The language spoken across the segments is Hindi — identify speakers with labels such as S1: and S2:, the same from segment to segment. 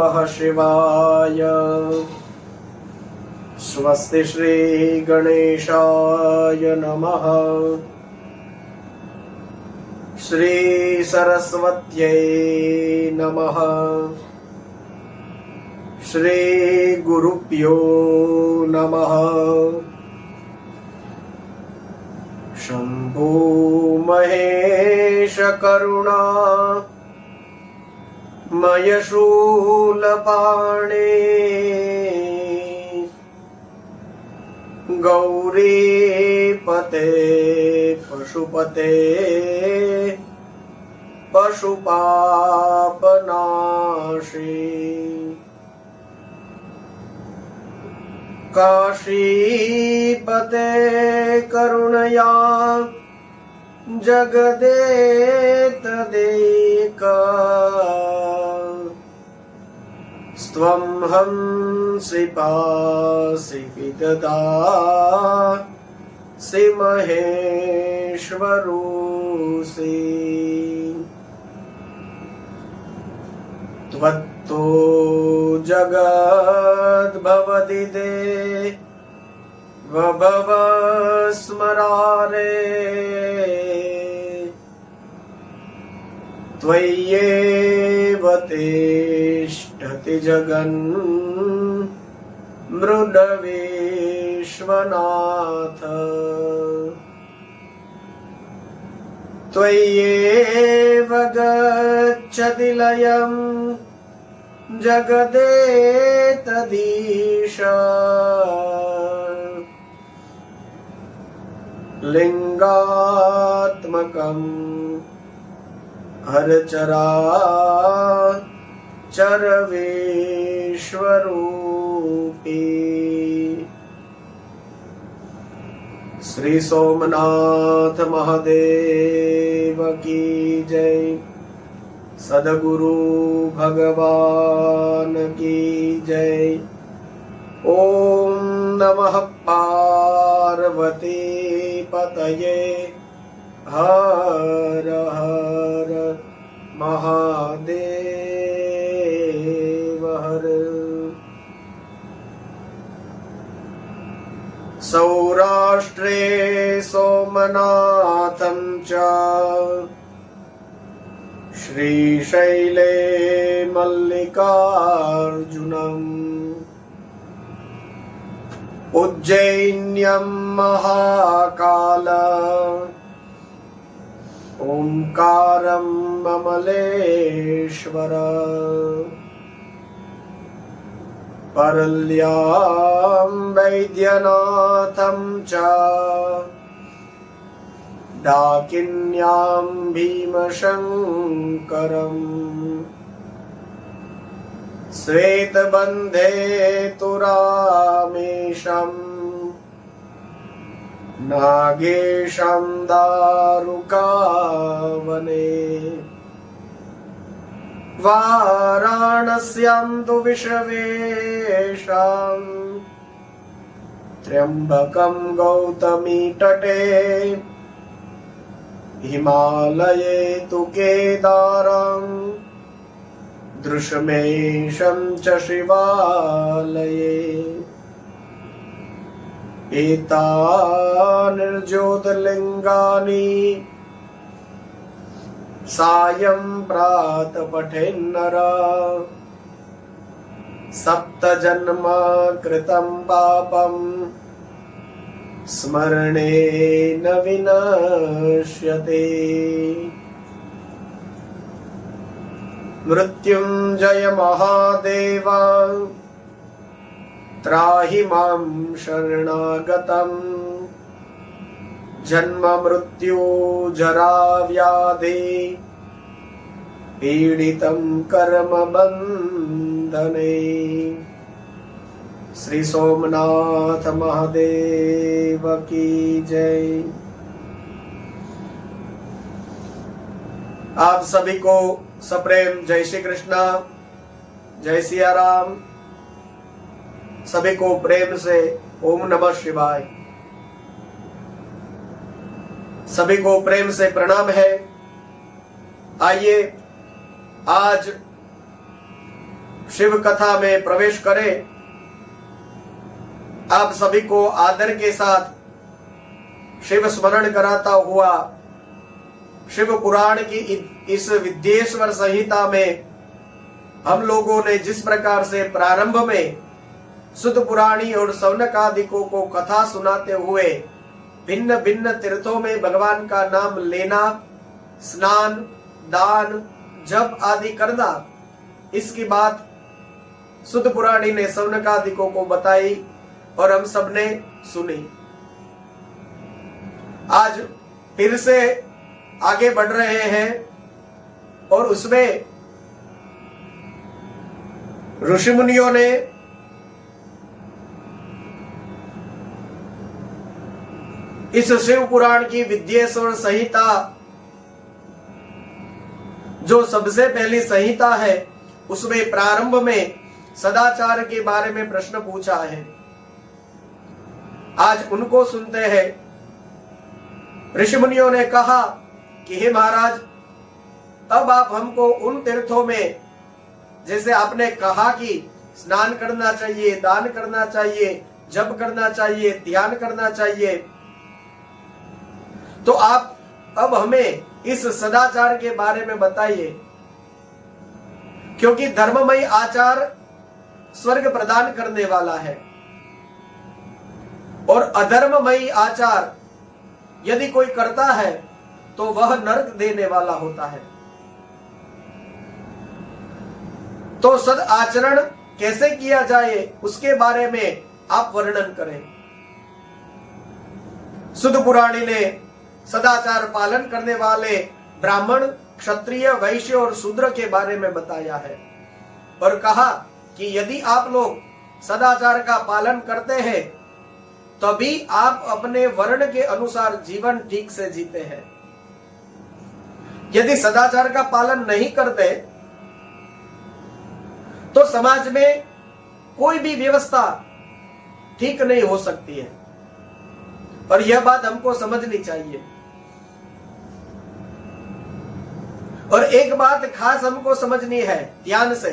S1: नमः शिवाय। स्वस्ति श्री गणेशाय नमः। श्री सरस्वत्यै नमः। श्री गुरुभ्यो नमः। शंभो महेश करुणा मयशूलपाणे गौरीपते पशुपते पशुपापनाशी काशीपते करुणया जगदेतदेका स्त्वं हंसि पासि विददासि महेश्वरोऽसि। त्वत्तो जगद्भवदिदे वभव स्मरारे त्वय्येव तिष्ठति जगन् मृडविश्वनाथ। त्वय्येव गच्छति लयं जगदेतदीश। लिंगात्मकं हरचराचर विश्वरूपी। श्री सोमनाथ महादेव की जय। सद्गुरु भगवान की जय। ओम नमः पार्वती पतये हर हर महादेव हर। सौराष्ट्रे सोमनाथं च श्रीशैले मल्लिकार्जुनम् उज्जैन्यं महाकाल ओंकारं ममलेश्वर। परल्यां वैद्यनाथं च डाकिन्यां भीमशंकरम्। श्वेतबन्धे तु रामेशम् नागेशं दारुकावने। वाराणस्यां तु विश्वेशं त्र्यम्बकं गौतमी तटे। हिमालये तु केदारं दृशमेशं च शिवालये। एतानि ज्योतिर्लिङ्गानि सायं प्रातः पठेन्नर। सप्तजन्म कृतं पापं स्मरणेन विनश्यते। मृत्युंजय महादेव त्राहि मां शरणागतम्। जन्म मृत्यु जरा व्याधि पीडितं कर्म बंधने। श्री सोमनाथ महादेव की जय। आप सभी को सप्रेम जय श्री कृष्णा, जय सिया राम। सभी को प्रेम से ओम नमः शिवाय। सभी को प्रेम से प्रणाम है। आइए आज शिव कथा में प्रवेश करें। आप सभी को आदर के साथ शिव स्मरण कराता हुआ शिव पुराण की इस विद्येश्वर संहिता में हम लोगों ने जिस प्रकार से प्रारंभ में सुत पुराणी और सौनकादिकों को कथा सुनाते हुए भिन्न भिन्न तीर्थों में भगवान का नाम लेना, स्नान, दान, जप आदि करना, इसकी बात सुत पुराणी ने सौनकादिकों को बताई और हम सबने सुनी। आज फिर से आगे बढ़ रहे हैं और उसमें ऋषि मुनियों ने इस शिव पुराण की विद्येश्वर संहिता, जो सबसे पहली संहिता है, उसमें प्रारंभ में सदाचार के बारे में प्रश्न पूछा है। आज उनको सुनते हैं। ऋषि मुनियों ने कहा कि हे महाराज, अब आप हमको उन तीर्थों में, जैसे आपने कहा कि स्नान करना चाहिए, दान करना चाहिए, जप करना चाहिए, ध्यान करना चाहिए, तो आप अब हमें इस सदाचार के बारे में बताइए, क्योंकि धर्ममय आचार स्वर्ग प्रदान करने वाला है और अधर्ममय आचार यदि कोई करता है तो वह नरक देने वाला होता है। तो सद आचरण कैसे किया जाए उसके बारे में आप वर्णन करें। सुत पुराणी ने सदाचार पालन करने वाले ब्राह्मण, क्षत्रिय, वैश्य और शूद्र के बारे में बताया है और कहा कि यदि आप लोग सदाचार का पालन करते हैं तभी आप अपने वर्ण के अनुसार जीवन ठीक से जीते हैं। यदि सदाचार का पालन नहीं करते तो समाज में कोई भी व्यवस्था ठीक नहीं हो सकती है और यह बात हमको समझनी चाहिए। और एक बात खास हमको समझनी है, ध्यान से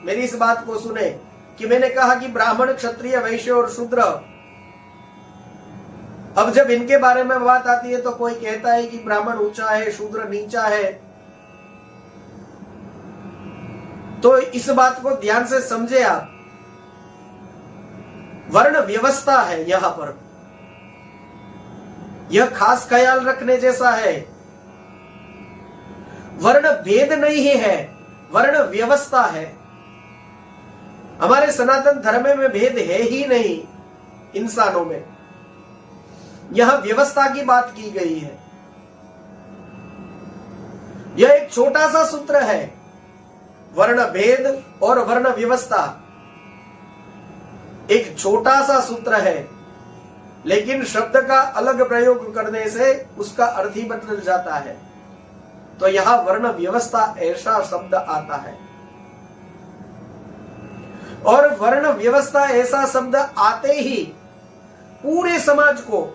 S1: मेरी इस बात को सुने कि मैंने कहा कि ब्राह्मण, क्षत्रिय, वैश्य और शूद्र, अब जब इनके बारे में बात आती है तो कोई कहता है कि ब्राह्मण ऊंचा है, शूद्र नीचा है। तो इस बात को ध्यान से समझे आप। वर्ण व्यवस्था है यहां पर, यह खास ख्याल रखने जैसा है। वर्ण भेद नहीं है, वर्ण व्यवस्था है। हमारे सनातन धर्म में भेद है ही नहीं इंसानों में, यह व्यवस्था की बात की गई है। यह एक छोटा सा सूत्र है, वर्ण भेद और वर्ण व्यवस्था एक छोटा सा सूत्र है, लेकिन शब्द का अलग प्रयोग करने से उसका अर्थ ही बदल जाता है। तो यहां वर्ण व्यवस्था ऐसा शब्द आता है और वर्ण व्यवस्था ऐसा शब्द आते ही पूरे समाज को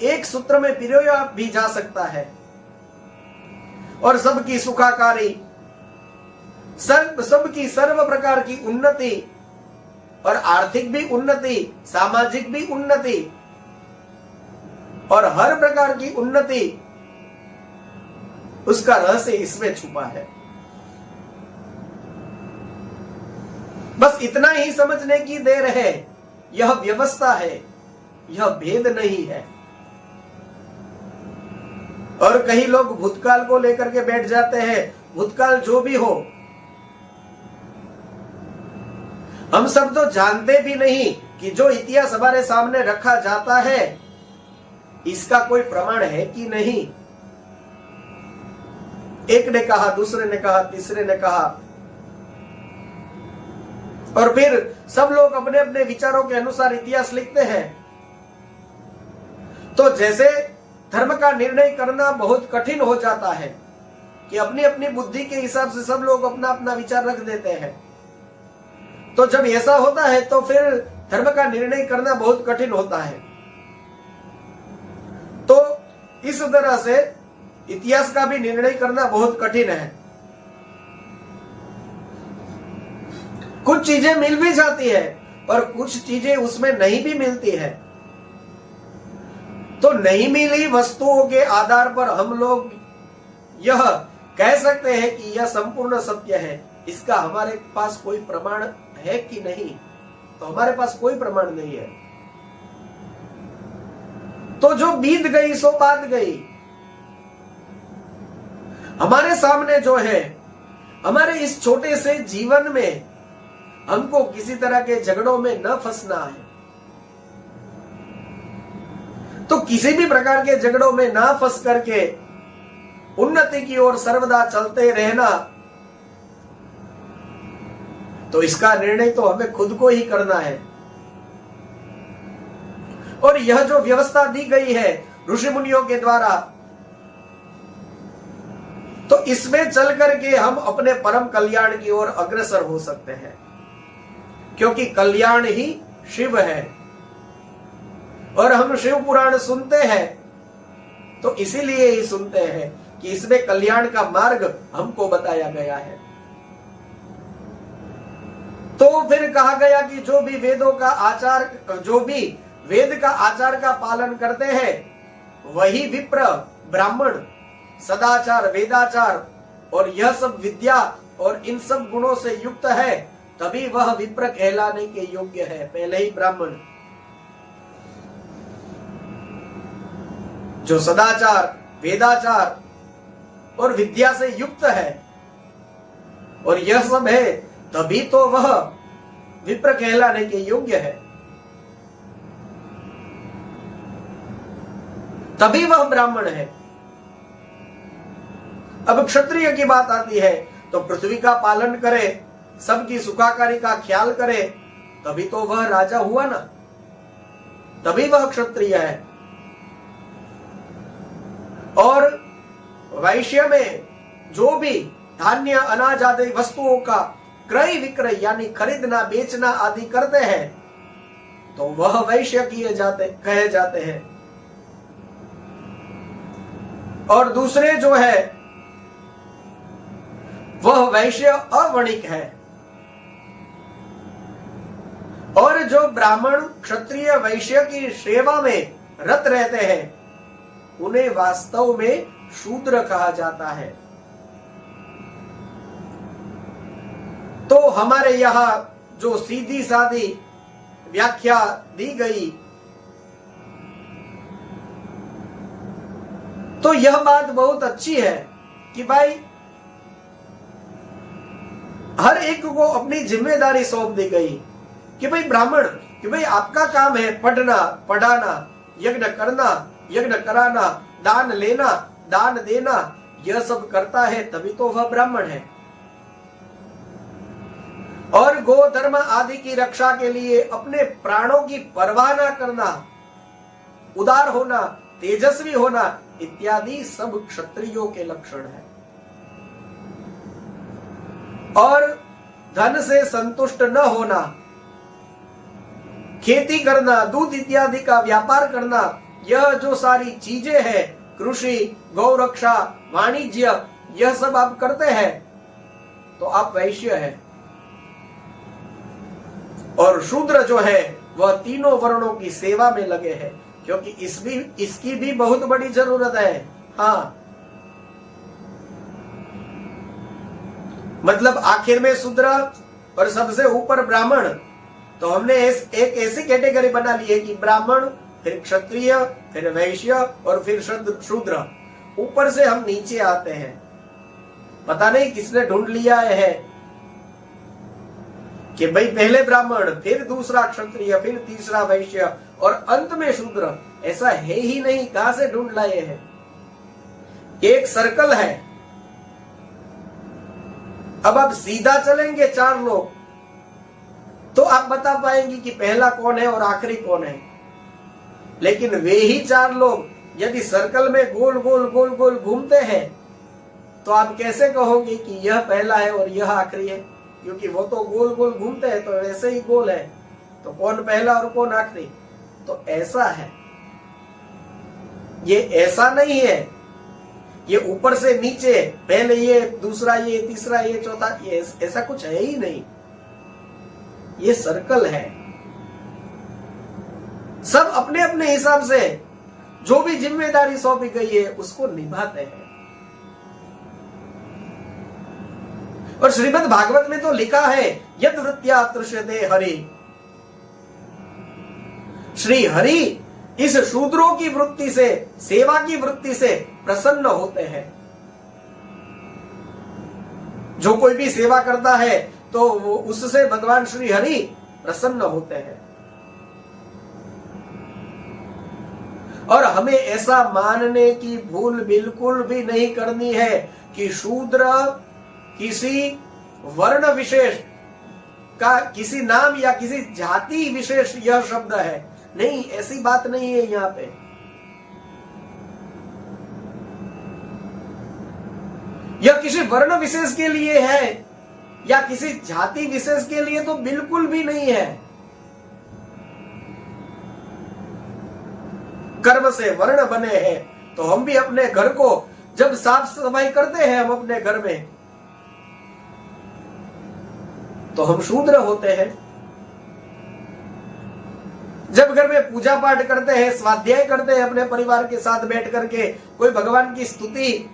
S1: एक सूत्र में पिरोया भी जा सकता है और सबकी सुखाकारी, सबकी सर्व प्रकार की उन्नति और आर्थिक भी उन्नति, सामाजिक भी उन्नति और हर प्रकार की उन्नति, उसका रहस्य इसमें छुपा है। बस इतना ही समझने की देर है, यह व्यवस्था है, यह भेद नहीं है। और कई लोग भूतकाल को लेकर के बैठ जाते हैं। भूतकाल जो भी हो, हम सब तो जानते भी नहीं कि जो इतिहास हमारे सामने रखा जाता है इसका कोई प्रमाण है कि नहीं। एक ने कहा, दूसरे ने कहा, तीसरे ने कहा और फिर सब लोग अपने अपने विचारों के अनुसार इतिहास लिखते हैं। तो जैसे धर्म का निर्णय करना बहुत कठिन हो जाता है कि अपनी अपनी बुद्धि के हिसाब से सब लोग अपना अपना विचार रख देते हैं, तो जब ऐसा होता है तो फिर धर्म का निर्णय करना बहुत कठिन होता है। तो इस तरह से इतिहास का भी निर्णय करना बहुत कठिन है। कुछ चीजें मिल भी जाती है पर कुछ चीजें उसमें नहीं भी मिलती है। तो नहीं मिली वस्तुओं के आधार पर हम लोग यह कह सकते हैं कि यह संपूर्ण सत्य है, इसका हमारे पास कोई प्रमाण है कि नहीं? तो हमारे पास कोई प्रमाण नहीं है। तो जो बीत गई सो बात गई। हमारे सामने जो है, हमारे इस छोटे से जीवन में हमको किसी तरह के झगड़ों में न फंसना है। तो किसी भी प्रकार के झगड़ों में ना फंस करके उन्नति की ओर सर्वदा चलते रहना, तो इसका निर्णय तो हमें खुद को ही करना है। और यह जो व्यवस्था दी गई है ऋषि मुनियों के द्वारा, तो इसमें चल करके हम अपने परम कल्याण की ओर अग्रसर हो सकते हैं, क्योंकि कल्याण ही शिव है। और हम शिव पुराण सुनते हैं तो इसीलिए ही सुनते हैं कि इसमें कल्याण का मार्ग हमको बताया गया है। तो फिर कहा गया कि जो भी वेदों का आचार, जो भी वेद का आचार का पालन करते हैं वही विप्र, ब्राह्मण, सदाचार, वेदाचार और यह सब विद्या और इन सब गुणों से युक्त है, तभी वह विप्र कहलाने के योग्य है। पहले ही ब्राह्मण जो सदाचार, वेदाचार और विद्या से युक्त है और यह सब है, तभी तो वह विप्र कहलाने के योग्य है, तभी वह ब्राह्मण है। अब क्षत्रिय की बात आती है तो पृथ्वी का पालन करे, सबकी सुखाकारी का ख्याल करे, तभी तो वह राजा हुआ ना, तभी वह क्षत्रिय है। और वैश्य में जो भी धान्य, अनाज आदि वस्तुओं का क्रय विक्रय यानी खरीदना बेचना आदि करते हैं तो वह वैश्य कहे जाते हैं। और दूसरे जो है वह वैश्य अवणिक है। और जो ब्राह्मण, क्षत्रिय, वैश्य की सेवा में रत रहते हैं उन्हें वास्तव में शूद्र कहा जाता है। तो हमारे यहां जो सीधी सादी व्याख्या दी गई, तो यह बात बहुत अच्छी है कि भाई हर एक को अपनी जिम्मेदारी सौंप दी गई कि भाई ब्राह्मण, कि भाई आपका काम है पढ़ना, पढ़ाना, यज्ञ करना, यज्ञ कराना, दान लेना, दान देना, यह सब करता है तभी तो वह ब्राह्मण है। और गो धर्म आदि की रक्षा के लिए अपने प्राणों की परवाह न करना, उदार होना, तेजस्वी होना इत्यादि सब क्षत्रियों के लक्षण है। और धन से संतुष्ट न होना, खेती करना, दूध इत्यादि का व्यापार करना, यह जो सारी चीजें हैं, कृषि, गौ रक्षा, वाणिज्य, यह सब आप करते हैं तो आप वैश्य हैं। और शूद्र जो है वह तीनों वर्णों की सेवा में लगे हैं, क्योंकि इसकी भी बहुत बड़ी जरूरत है। हाँ, मतलब आखिर में शूद्र और सबसे ऊपर ब्राह्मण। तो हमने एक ऐसी कैटेगरी बना ली है कि ब्राह्मण, फिर क्षत्रिय, फिर वैश्य और फिर शूद्र। ऊपर से हम नीचे आते हैं। पता नहीं किसने ढूंढ लिया है कि भाई पहले ब्राह्मण, फिर दूसरा क्षत्रिय, फिर तीसरा वैश्य और अंत में शूद्र। ऐसा है ही नहीं, कहां से ढूंढ लाए हैं? एक सर्कल है। अब आप सीधा चलेंगे 4 लोग तो आप बता पाएंगे कि पहला कौन है और आखिरी कौन है। लेकिन वे ही 4 लोग यदि सर्कल में गोल गोल गोल गोल घूमते हैं तो आप कैसे कहोगे कि यह पहला है और यह आखिरी है? क्योंकि वो तो गोल गोल घूमते हैं तो ऐसे ही गोल है, तो कौन पहला और कौन आखिरी? तो ऐसा है, ये ऐसा नहीं है। ये ऊपर से नीचे, पहले ये, दूसरा ये, तीसरा ये, चौथा ये, ऐसा कुछ है ही नहीं। ये सर्कल है। सब अपने अपने हिसाब से जो भी जिम्मेदारी सौंपी गई है उसको निभाते हैं। और श्रीमद् भागवत में तो लिखा है यद वृत्त्या तृष्यते हरि, श्री हरि इस शूद्रों की वृत्ति से, सेवा की वृत्ति से प्रसन्न होते हैं। जो कोई भी सेवा करता है तो वो उससे भगवान श्री हरि प्रसन्न होते हैं। और हमें ऐसा मानने की भूल बिल्कुल भी नहीं करनी है कि शूद्र किसी वर्ण विशेष का, किसी नाम या किसी जाति विशेष यह शब्द है। नहीं, ऐसी बात नहीं है। यहां पे यह किसी वर्ण विशेष के लिए है या किसी जाति विशेष के लिए तो बिल्कुल भी नहीं है। कर्म से वर्ण बने हैं तो हम भी अपने घर को जब साफ सफाई करते हैं, हम अपने घर में, तो हम शूद्र होते हैं। जब घर में पूजा पाठ करते हैं, स्वाध्याय करते हैं अपने परिवार के साथ बैठ करके, कोई भगवान की स्तुति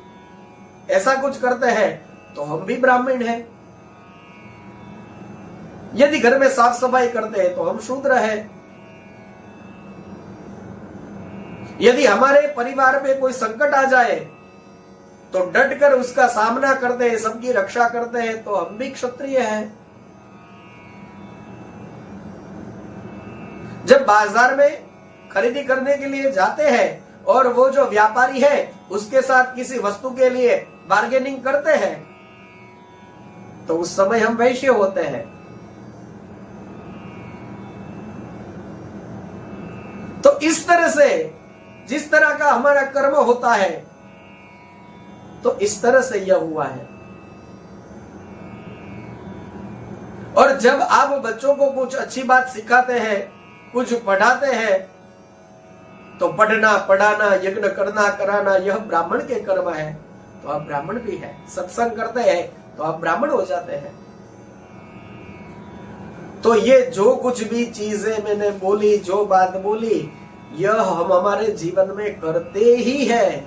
S1: ऐसा कुछ करते हैं, तो हम भी ब्राह्मण हैं। यदि घर में साफ सफाई करते हैं तो हम शूद्र हैं। यदि हमारे परिवार में कोई संकट आ जाए तो डट कर उसका सामना करते हैं, सबकी रक्षा करते हैं, तो हम भी क्षत्रिय हैं। जब बाजार में खरीदी करने के लिए जाते हैं और वो जो व्यापारी है उसके साथ किसी वस्तु के लिए बार्गेनिंग करते हैं, तो उस समय हम वैश्य होते हैं। तो इस तरह से जिस तरह का हमारा कर्म होता है, तो इस तरह से यह हुआ है। और जब आप बच्चों को कुछ अच्छी बात सिखाते हैं, कुछ पढ़ाते हैं, तो पढ़ना, पढ़ाना, यज्ञ करना, कराना यह ब्राह्मण के कर्म है, तो आप ब्राह्मण भी है। सत्संग करते हैं तो आप ब्राह्मण हो जाते हैं। तो ये जो कुछ भी चीजें मैंने बोली, जो बात बोली, यह हम हमारे जीवन में करते ही है।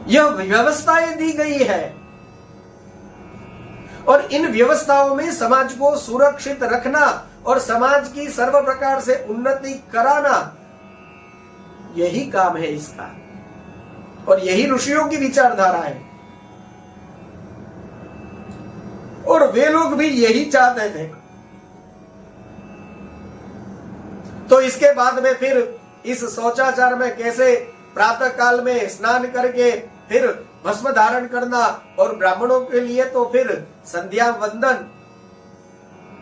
S1: यह व्यवस्थाएं दी गई है और इन व्यवस्थाओं में समाज को सुरक्षित रखना और समाज की सर्व प्रकार से उन्नति कराना, यही काम है इसका। और यही ऋषियों की विचारधारा है। और वे लोग भी यही चाहते थे। तो इसके बाद में फिर इस शौचाचार में कैसे प्रातः काल में स्नान करके फिर भस्म धारण करना, और ब्राह्मणों के लिए तो फिर संध्या वंदन,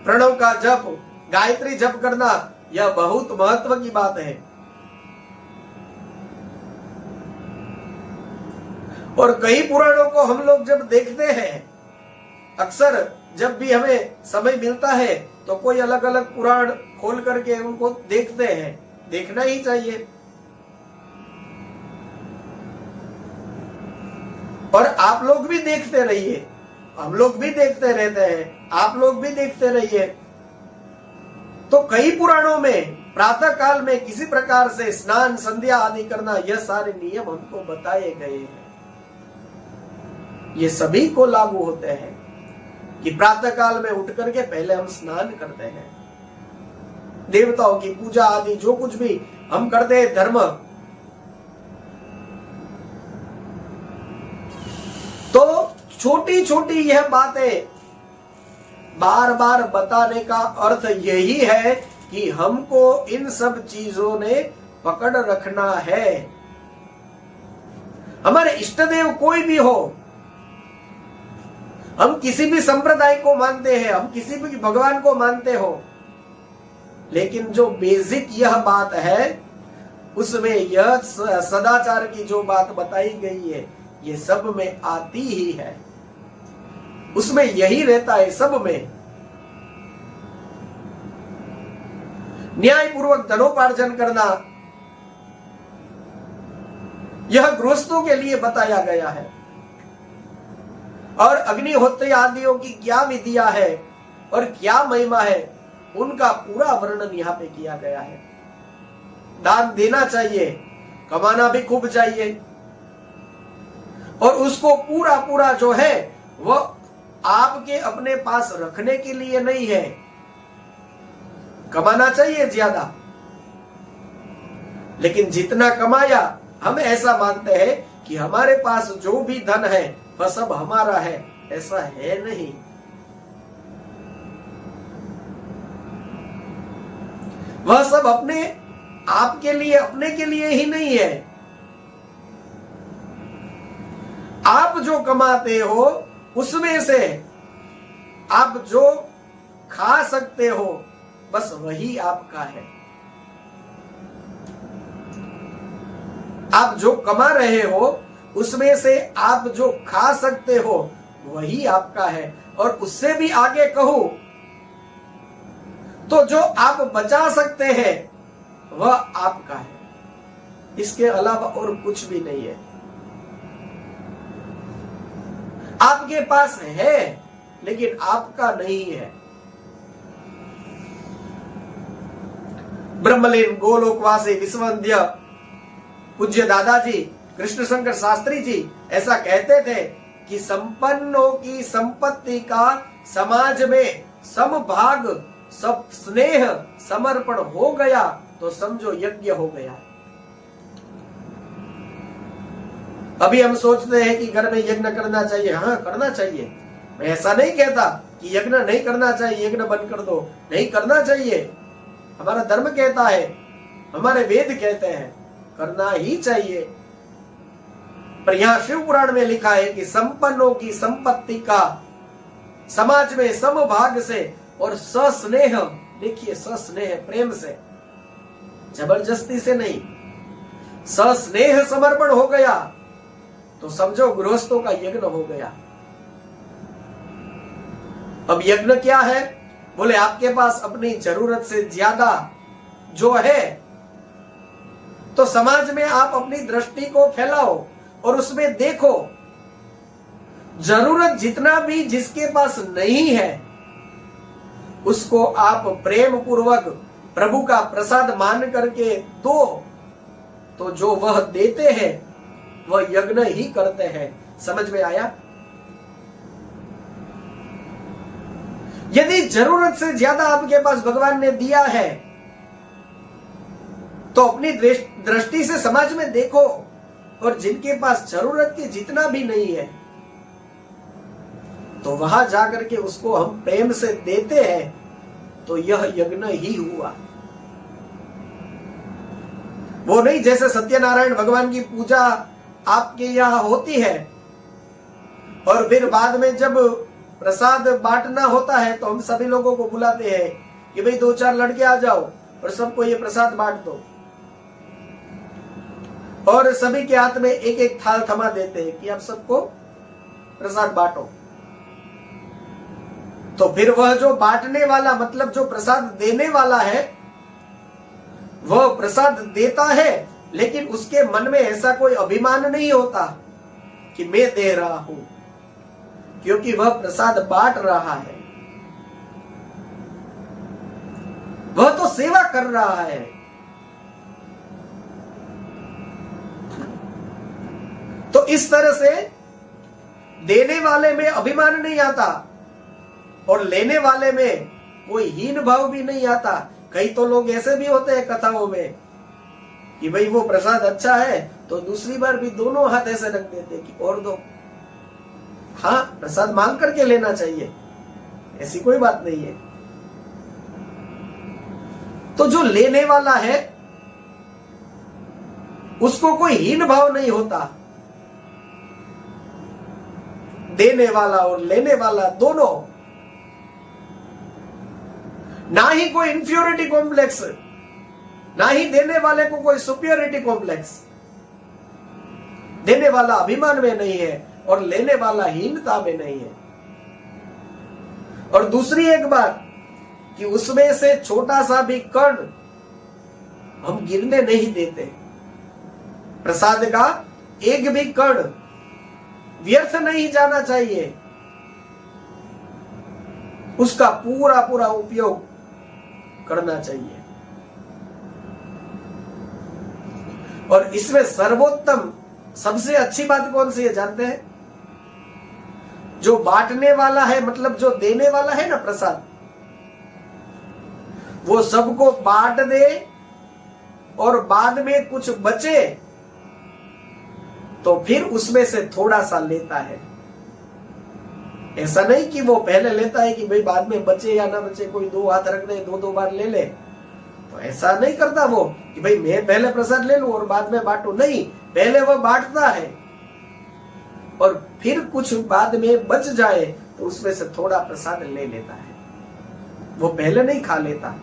S1: प्रणव का जप, गायत्री जप करना, यह बहुत महत्व की बात है। और कई पुराणों को हम लोग जब देखते हैं, अक्सर जब भी हमें समय मिलता है तो कोई अलग अलग पुराण खोल करके उनको देखते हैं। देखना ही चाहिए। और आप लोग भी देखते रहिए, हम लोग भी देखते रहते हैं, आप लोग भी देखते रहिए। तो कई पुराणों में प्रातः काल में किसी प्रकार से स्नान, संध्या आदि करना, यह सारे नियम हमको बताए गए हैं। ये सभी को लागू होते हैं कि प्रातः काल में उठ करके पहले हम स्नान करते हैं, देवताओं की पूजा आदि जो कुछ भी हम करते हैं धर्म, तो छोटी छोटी यह बातें बार बार बताने का अर्थ यही है कि हमको इन सब चीजों ने पकड़ रखना है। हमारे इष्ट देव कोई भी हो, हम किसी भी संप्रदाय को मानते हैं, हम किसी भी भगवान को मानते हो, लेकिन जो बेसिक यह बात है उसमें यह सदाचार की जो बात बताई गई है, ये सब में आती ही है। उसमें यही रहता है सब में। न्याय पूर्वक धनोपार्जन करना, यह गृहस्थों के लिए बताया गया है। और अग्निहोत्री आदियों की क्या विधियां है और क्या महिमा है, उनका पूरा वर्णन यहाँ पे किया गया है। दान देना चाहिए, कमाना भी खूब चाहिए, और उसको पूरा पूरा जो है वो आपके अपने पास रखने के लिए नहीं है। कमाना चाहिए ज्यादा, लेकिन जितना कमाया हम ऐसा मानते हैं कि हमारे पास जो भी धन है वह सब हमारा है, ऐसा है नहीं। वह सब अपने आपके लिए, अपने के लिए ही नहीं है। आप जो कमाते हो उसमें से आप जो खा सकते हो बस वही आपका है। आप जो कमा रहे हो उसमें से आप जो खा सकते हो वही आपका है, और उससे भी आगे कहूं तो जो आप बचा सकते हैं वह आपका है। इसके अलावा और कुछ भी नहीं है। आपके पास है लेकिन आपका नहीं है। ब्रह्मलीन गोलोकवासी विश्ववंद्य पूज्य दादाजी कृष्ण शंकर शास्त्री जी ऐसा कहते थे कि संपन्नों की संपत्ति का समाज में समभाग, सब स्नेह समर्पण हो गया तो समझो यज्ञ हो गया। अभी हम सोचते हैं कि घर में यज्ञ करना चाहिए। हाँ, करना चाहिए। मैं ऐसा नहीं कहता कि यज्ञ नहीं करना चाहिए, यज्ञ बंद कर दो, नहीं करना चाहिए। हमारा धर्म कहता है, हमारे वेद कहते हैं, करना ही चाहिए। पर यहां शिव पुराण में लिखा है कि संपन्नों की संपत्ति का समाज में समभाग से और सस्नेह, देखिए सस्नेह, प्रेम से, जबरदस्ती से नहीं, सस्नेह समर्पण हो गया तो समझो गृहस्थों का यज्ञ हो गया। अब यज्ञ क्या है? बोले आपके पास अपनी जरूरत से ज्यादा जो है तो समाज में आप अपनी दृष्टि को फैलाओ और उसमें देखो, जरूरत जितना भी जिसके पास नहीं है उसको आप प्रेम पूर्वक प्रभु का प्रसाद मान करके दो, तो जो वह देते हैं वह यज्ञ ही करते हैं। समझ में आया? यदि जरूरत से ज्यादा आपके पास भगवान ने दिया है तो अपनी दृष्टि से समाज में देखो, और जिनके पास जरूरत की जितना भी नहीं है तो वहां जाकर के उसको हम प्रेम से देते हैं, तो यह यज्ञ ही हुआ। वो नहीं जैसे सत्यनारायण भगवान की पूजा आपके यहां होती है और फिर बाद में जब प्रसाद बांटना होता है तो हम सभी लोगों को बुलाते हैं कि भाई 2-4 लड़के आ जाओ और सबको ये प्रसाद बांट दो, और सभी के हाथ में एक एक थाल थमा देते हैं कि आप सबको प्रसाद बांटो। तो फिर वह जो बांटने वाला, मतलब जो प्रसाद देने वाला है, वह प्रसाद देता है लेकिन उसके मन में ऐसा कोई अभिमान नहीं होता कि मैं दे रहा हूं, क्योंकि वह प्रसाद बांट रहा है, वह तो सेवा कर रहा है। तो इस तरह से देने वाले में अभिमान नहीं आता और लेने वाले में कोई हीन भाव भी नहीं आता। कई तो लोग ऐसे भी होते हैं कथाओं में कि भाई वो प्रसाद अच्छा है तो दूसरी बार भी दोनों हाथ ऐसे रख देते कि और दो। हाँ, प्रसाद मांग करके लेना चाहिए, ऐसी कोई बात नहीं है। तो जो लेने वाला है उसको कोई हीन भाव नहीं होता। देने वाला और लेने वाला दोनों, ना ही कोई इंफीरियरिटी कॉम्प्लेक्स, ना ही देने वाले को कोई सुपीरियरिटी कॉम्प्लेक्स। देने वाला अभिमान में नहीं है और लेने वाला हीनता में नहीं है। और दूसरी एक बात कि उसमें से छोटा सा भी कण हम गिरने नहीं देते। प्रसाद का एक भी कण व्यर्थ नहीं जाना चाहिए। उसका पूरा पूरा उपयोग करना चाहिए। और इसमें सर्वोत्तम सबसे अच्छी बात कौन सी है जानते हैं? जो बांटने वाला है, मतलब जो देने वाला है ना प्रसाद, वो सबको बांट दे और बाद में कुछ बचे तो फिर उसमें से थोड़ा सा लेता है। ऐसा नहीं कि वो पहले लेता है कि भाई बाद में बचे या ना बचे, कोई दो हाथ रख दे, दो बार ले ले, तो ऐसा नहीं करता वो कि भाई मैं पहले प्रसाद ले लूं और बाद में बांटू। नहीं, पहले वो बांटता है और फिर कुछ बाद में बच जाए तो उसमें से थोड़ा प्रसाद ले लेता है, वो पहले नहीं खा लेता।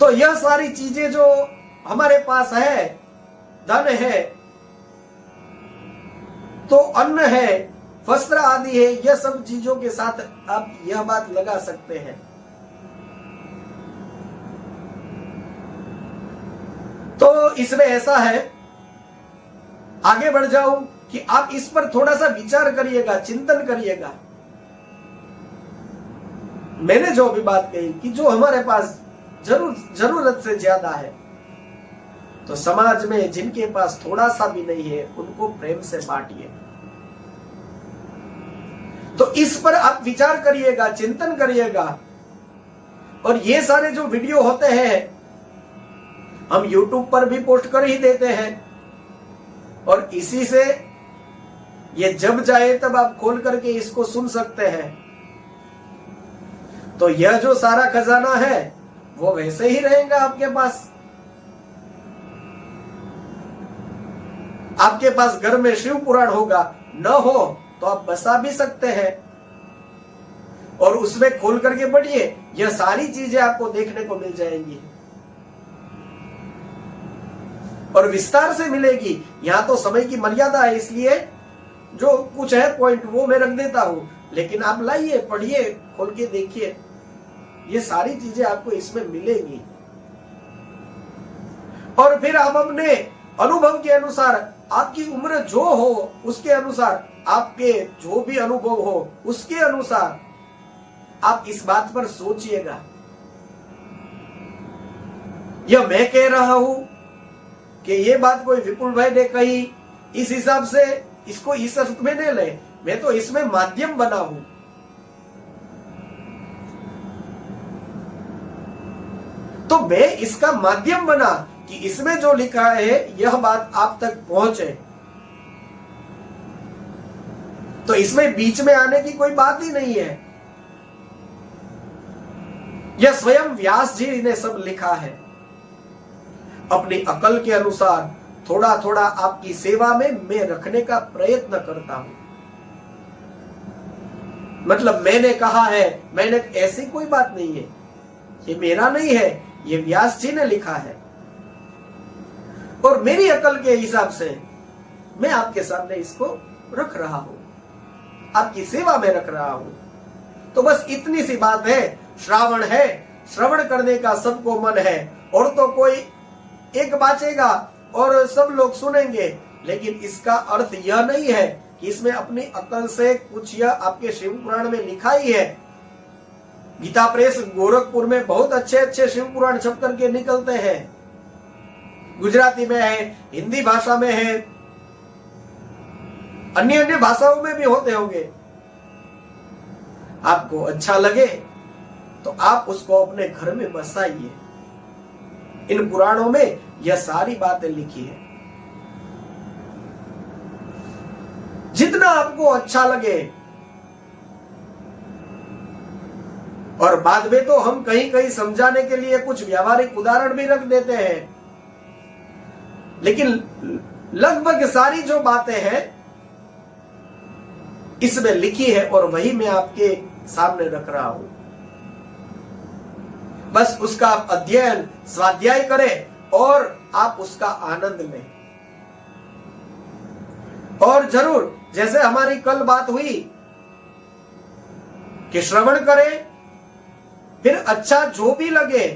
S1: तो यह सारी चीजें जो हमारे पास है, धन है, तो अन्न है, वस्त्र आदि है, यह सब चीजों के साथ आप यह बात लगा सकते हैं। तो इसमें ऐसा है, आगे बढ़ जाऊं कि आप इस पर थोड़ा सा विचार करिएगा, चिंतन करिएगा। मैंने जो भी बात कही कि जो हमारे पास जरूरत से ज्यादा है, तो समाज में जिनके पास थोड़ा सा भी नहीं है उनको प्रेम से बांटिए। तो इस पर आप विचार करिएगा, चिंतन करिएगा। और ये सारे जो वीडियो होते हैं हम YouTube पर भी पोस्ट कर ही देते हैं, और इसी से ये जब जाए तब आप खोल करके इसको सुन सकते हैं। तो यह जो सारा खजाना है वो वैसे ही रहेगा आपके पास। आपके पास घर में शिव पुराण होगा, न हो तो आप बसा भी सकते हैं और उसमें खोल करके पढ़िए, यह सारी चीजें आपको देखने को मिल जाएंगी और विस्तार से मिलेगी। यहां तो समय की मर्यादा है, इसलिए जो कुछ है पॉइंट वो मैं रख देता हूं, लेकिन आप लाइए, पढ़िए, खोल के देखिए, ये सारी चीजें आपको इसमें मिलेंगी। और फिर आप अपने अनुभव के अनुसार, आपकी उम्र जो हो उसके अनुसार, आपके जो भी अनुभव हो उसके अनुसार आप इस बात पर सोचिएगा। यह मैं कह रहा हूं कि ये बात कोई विपुल भाई ने कही, इस हिसाब से इसको इस अर्थ में नहीं ले, मैं तो इसमें माध्यम बना हूं। तो मैं इसका माध्यम बना कि इसमें जो लिखा है यह बात आप तक पहुंचे। तो इसमें बीच में आने की कोई बात ही नहीं है, यह स्वयं व्यास जी ने सब लिखा है। अपनी अकल के अनुसार थोड़ा थोड़ा आपकी सेवा में मैं रखने का प्रयत्न करता हूं। मतलब मैंने कहा है, मैंने, ऐसी कोई बात नहीं है, ये मेरा नहीं है, ये व्यास जी ने लिखा है और मेरी अकल के हिसाब से मैं आपके सामने इसको रख रहा हूं, आपकी सेवा में रख रहा हूं। तो बस इतनी सी बात है। श्रावण है, श्रवण करने का सबको मन है, और तो कोई एक बाचेगा और सब लोग सुनेंगे, लेकिन इसका अर्थ यह नहीं है कि इसमें अपनी अकल से कुछ, यह आपके शिव पुराण में लिखा ही है। गीता प्रेस गोरखपुर में बहुत अच्छे अच्छे शिव पुराण छप करके निकलते हैं, गुजराती में है, हिंदी भाषा में है, अन्य अन्य भाषाओं में भी होते होंगे। आपको अच्छा लगे तो आप उसको अपने घर में बसाइए। इन पुराणों में यह सारी बातें लिखी है। जितना आपको अच्छा लगे, और बाद में तो हम कहीं कहीं समझाने के लिए कुछ व्यावहारिक उदाहरण भी रख देते हैं, लेकिन लगभग सारी जो बातें हैं इसमें लिखी है और वही मैं आपके सामने रख रहा हूं। बस उसका आप अध्ययन, स्वाध्याय करें और आप उसका आनंद लें। और जरूर, जैसे हमारी कल बात हुई कि श्रवण करें, फिर अच्छा जो भी लगे,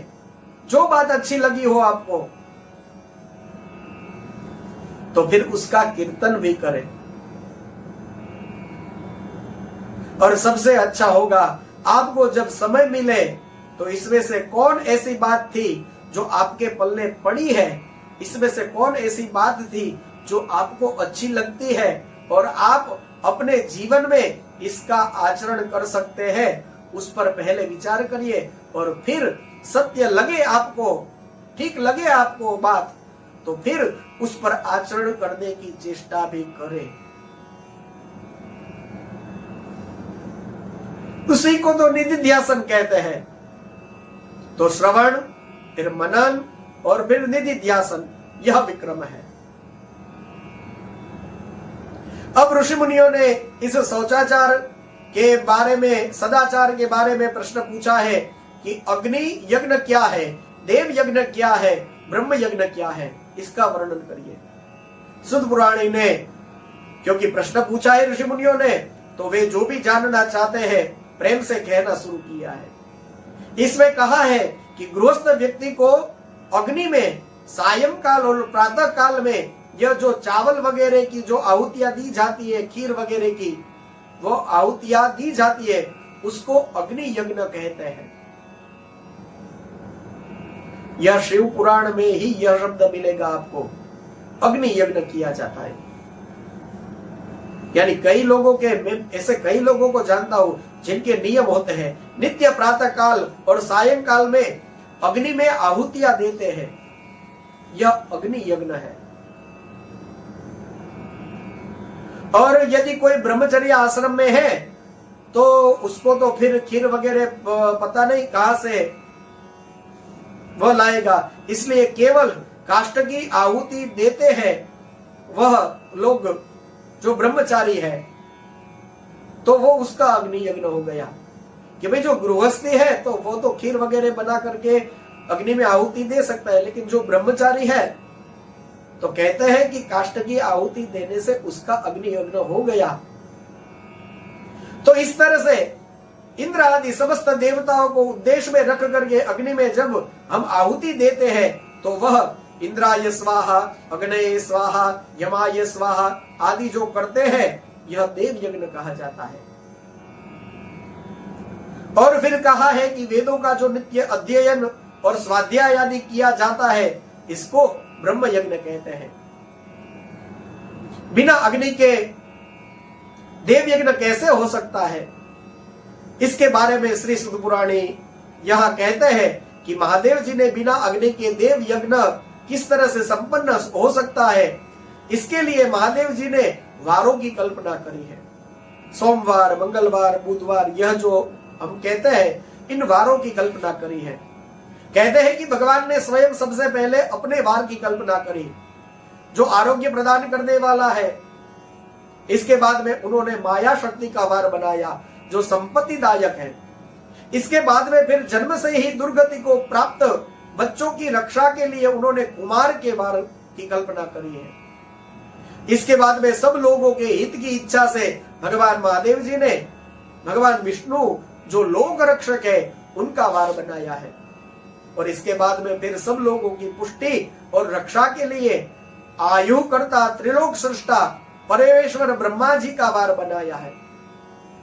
S1: जो बात अच्छी लगी हो आपको, तो फिर उसका कीर्तन भी करें। और सबसे अच्छा होगा आपको जब समय मिले तो इसमें से कौन ऐसी बात थी जो आपके पल्ले पड़ी है, इसमें से कौन ऐसी बात थी जो आपको अच्छी लगती है और आप अपने जीवन में इसका आचरण कर सकते हैं, उस पर पहले विचार करिए और फिर सत्य लगे आपको, ठीक लगे आपको बात, तो फिर उस पर आचरण करने की चेष्टा भी करें। उसी को तो निधिध्यासन कहते हैं। तो श्रवण, फिर मनन और फिर निधिध्यासन, यह विक्रम है। अब ऋषि मुनियों ने इस शौचाचार के बारे में, सदाचार के बारे में प्रश्न पूछा है कि अग्नि यज्ञ क्या है, देव यज्ञ क्या है, ब्रह्म यज्ञ क्या है, इसका वर्णन करिए। सुद पुराणी ने क्योंकि प्रश्न पूछा है ऋषि मुनियों ने, तो वे जो भी जानना चाहते हैं प्रेम से कहना शुरू किया है। इसमें कहा है कि गृहस्थ व्यक्ति को अग्नि में सायंकाल और प्रातः काल में यह जो चावल वगैरह की जो आहुतियां दी जाती है, खीर वगैरह की वो आहुतियां दी जाती है, उसको अग्नि यज्ञ कहते हैं। यह शिव पुराण में ही यह शब्द मिलेगा आपको, अग्नि यज्ञ किया जाता है। यानी कई लोगों के, मैं ऐसे कई लोगों को जानता हूं जिनके नियम होते हैं, नित्य प्रातः काल और सायंकाल में अग्नि में आहुतियां देते हैं, यह अग्नि यज्ञ है। और यदि कोई ब्रह्मचर्य आश्रम में है तो उसको तो फिर खीर वगैरह पता नहीं कहां से वह लाएगा, इसलिए केवल काष्ठ की आहुति देते हैं वह लोग जो ब्रह्मचारी है, तो वो उसका अग्नि यज्ञ हो गया। कि भाई जो गृहस्थी है तो वो तो खीर वगैरह बना करके अग्नि में आहुति दे सकता है, लेकिन जो ब्रह्मचारी है तो कहते हैं कि काष्ठ की आहुति देने से उसका अग्नि यज्ञ हो गया। तो इस तरह से इंद्र आदि समस्त देवताओं को उद्देश्य में रख करके अग्नि में जब हम आहुति देते हैं तो वह इंद्राय स्वाहा, अग्नये स्वाहा, यमाय स्वाहा आदि जो करते हैं यह देव यज्ञ कहा जाता है। और फिर कहा है कि वेदों का जो नित्य अध्ययन और स्वाध्याय आदि किया जाता है इसको ब्रह्म यज्ञ कहते हैं। बिना अग्नि के देव यज्ञ कैसे हो सकता है, इसके बारे में श्री सुद पुराणी यहां कहते हैं कि महादेव जी ने बिना अग्नि के देव यज्ञ किस तरह से संपन्न हो सकता है, इसके लिए महादेव जी ने वारों की कल्पना करी है। सोमवार, मंगलवार, बुधवार, यह जो हम कहते हैं इन वारों की कल्पना करी है। कहते हैं कि भगवान ने स्वयं सबसे पहले अपने वार की कल्पना करी जो आरोग्य प्रदान करने वाला है। इसके बाद में उन्होंने माया शक्ति का वार बनाया जो संपत्तिदायक है। इसके बाद में फिर जन्म से ही दुर्गति को प्राप्त बच्चों की रक्षा के लिए उन्होंने कुमार के वार की कल्पना करी है। इसके बाद में सब लोगों के हित की इच्छा से भगवान महादेव जी ने भगवान विष्णु जो लोक रक्षक है उनका वार बनाया है। और इसके बाद में फिर सब लोगों की पुष्टि और रक्षा के लिए आयु करता त्रिलोक सृष्टा परमेश्वर ब्रह्मा जी का वार बनाया है,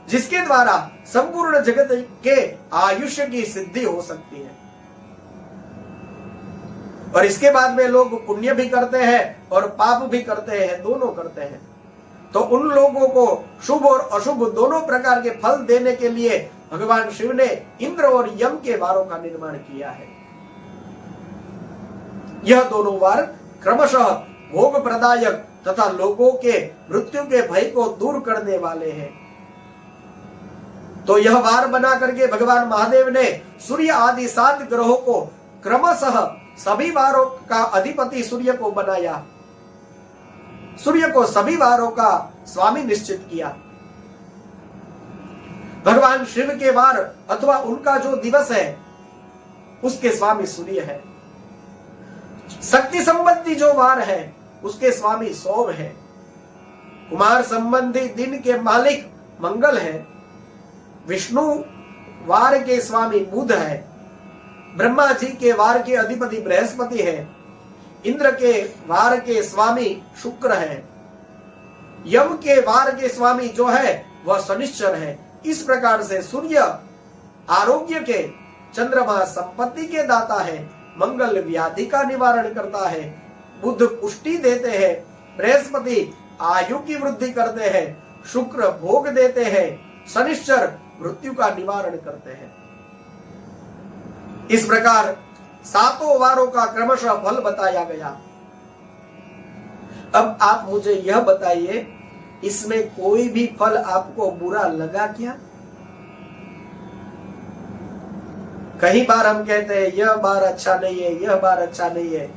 S1: जिसके द्वारा संपूर्ण जगत के आयुष्य की सिद्धि हो सकती है। और इसके बाद में लोग पुण्य भी करते हैं और पाप भी करते हैं, दोनों करते हैं। तो उन लोगों को शुभ और अशुभ दोनों प्रकार के फल देने के लिए भगवान शिव ने इंद्र और यम के वारों का निर्माण किया है। यह दोनों वार क्रमशः भोग प्रदायक तथा लोगों के मृत्यु के भय को दूर करने वाले हैं। तो यह वार बना करके भगवान महादेव ने सूर्य आदि 7 ग्रहों को क्रमशः सभी वारों का अधिपति सूर्य को बनाया, सूर्य को सभी वारों का स्वामी निश्चित किया। भगवान शिव के वार अथवा उनका जो दिवस है उसके स्वामी सूर्य है। शक्ति संबंधी जो वार है उसके स्वामी सोम है। कुमार संबंधी दिन के मालिक मंगल है। विष्णु वार के स्वामी बुध है। ब्रह्मा जी के वार के अधिपति बृहस्पति है। इंद्र के वार के स्वामी शुक्र है। यम के वार के स्वामी जो है वह शनिश्चर है। इस प्रकार से सूर्य आरोग्य के, चंद्रमा संपत्ति के दाता है, मंगल व्याधि का निवारण करता है, बुध पुष्टि देते हैं, बृहस्पति आयु की वृद्धि करते हैं, शुक्र भोग देते हैं, शनिश्चर मृत्यु का निवारण करते हैं। इस प्रकार 7 वारों का क्रमशः फल बताया गया। अब आप मुझे यह बताइए, इसमें कोई भी फल आपको बुरा लगा क्या? कई बार हम कहते हैं यह बार अच्छा नहीं है, यह बार अच्छा नहीं है।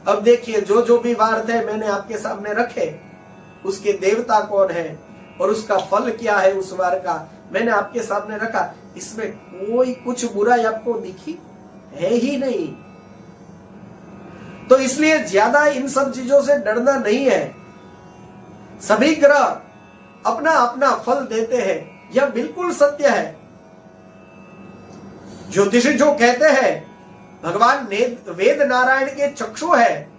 S1: अब देखिए, जो जो भी वार थे मैंने आपके सामने रखे, उसके देवता कौन है और उसका फल क्या है, उस वार का मैंने आपके सामने रखा। इसमें कोई कुछ बुराई आपको दिखी है ही नहीं। तो इसलिए ज्यादा इन सब चीजों से डरना नहीं है। सभी ग्रह अपना अपना फल देते हैं, यह बिल्कुल सत्य है। ज्योतिषी जो कहते हैं भगवान वेद नारायण के चक्षु है,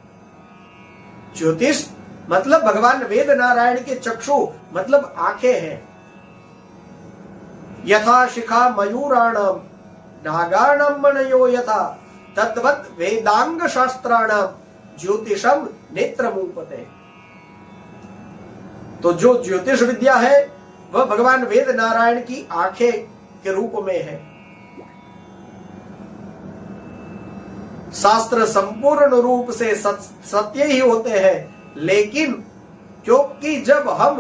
S1: ज्योतिष मतलब भगवान वेद नारायण के चक्षु मतलब आंखें हैं। यथा शिखा मयूराणाम नागाणाम मनयो यथा तद्वत् वेदांग शास्त्राणाम ज्योतिषम नेत्रमुपते। तो जो ज्योतिष विद्या है वह भगवान वेद नारायण की आंखें के रूप में है। शास्त्र संपूर्ण रूप से सत्य ही होते हैं, लेकिन क्योंकि जब हम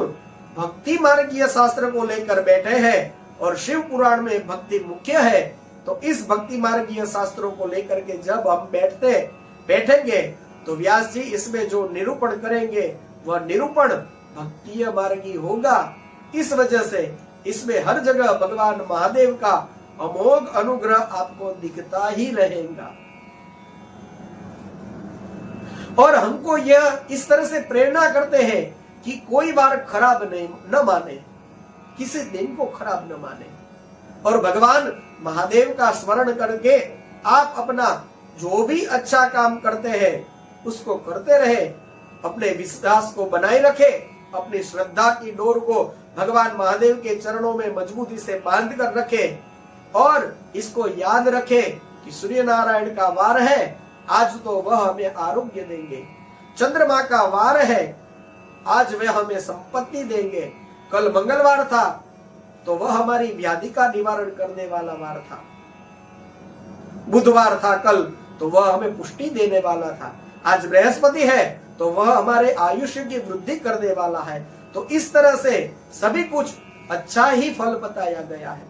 S1: भक्ति मार्गीय शास्त्र को लेकर बैठे हैं और शिव पुराण में भक्ति मुख्य है, तो इस भक्ति मार्गीय शास्त्रों को लेकर के जब हम बैठेंगे तो व्यास जी इसमें जो निरूपण करेंगे वह निरूपण भक्तिय मार्गी होगा। इस वजह से इसमें हर जगह भगवान महादेव का अमोघ अनुग्रह आपको दिखता ही रहेगा। और हमको यह इस तरह से प्रेरणा करते हैं कि कोई बार खराब न माने, किसी दिन को खराब न माने, और भगवान महादेव का स्मरण करके आप अपना जो भी अच्छा काम करते हैं उसको करते रहे, अपने विश्वास को बनाए रखे, अपनी श्रद्धा की डोर को भगवान महादेव के चरणों में मजबूती से बांध कर रखे, और इसको याद रखे कि सूर्य नारायण का वार है, आज तो वह हमें आरोग्य देंगे। चंद्रमा का वार है, आज वह हमें संपत्ति देंगे। कल मंगलवार था तो वह हमारी व्याधि का निवारण करने वाला वार था। बुधवार था कल तो वह हमें पुष्टि देने वाला था। आज बृहस्पति है तो वह हमारे आयुष्य की वृद्धि करने वाला है। तो इस तरह से सभी कुछ अच्छा ही फल बताया गया है।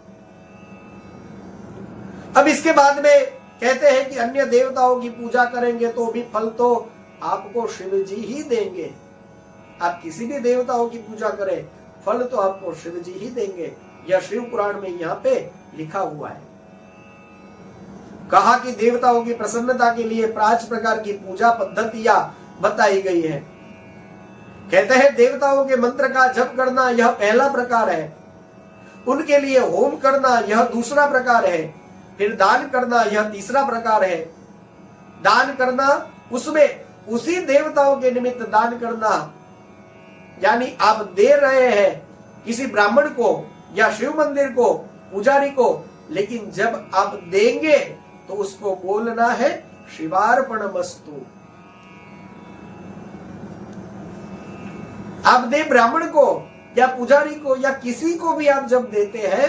S1: अब इसके बाद में कहते हैं कि अन्य देवताओं की पूजा करेंगे तो भी फल तो आपको शिव जी ही देंगे। आप किसी भी देवताओं की पूजा करें, फल तो आपको शिव जी ही देंगे। यह शिव पुराण में यहाँ पे लिखा हुआ है। कहा कि देवताओं की प्रसन्नता के लिए 5 प्रकार की पूजा पद्धतियां बताई गई है। कहते हैं देवताओं के मंत्र का जप करना यह पहला प्रकार है, उनके लिए होम करना यह दूसरा प्रकार है, फिर दान करना यह तीसरा प्रकार है। दान करना उसमें उसी देवताओं के निमित्त दान करना, यानी आप दे रहे हैं किसी ब्राह्मण को या शिव मंदिर को, पुजारी को, लेकिन जब आप देंगे तो उसको बोलना है शिवार्पणमस्तु। आप दे ब्राह्मण को या पुजारी को या किसी को भी आप जब देते हैं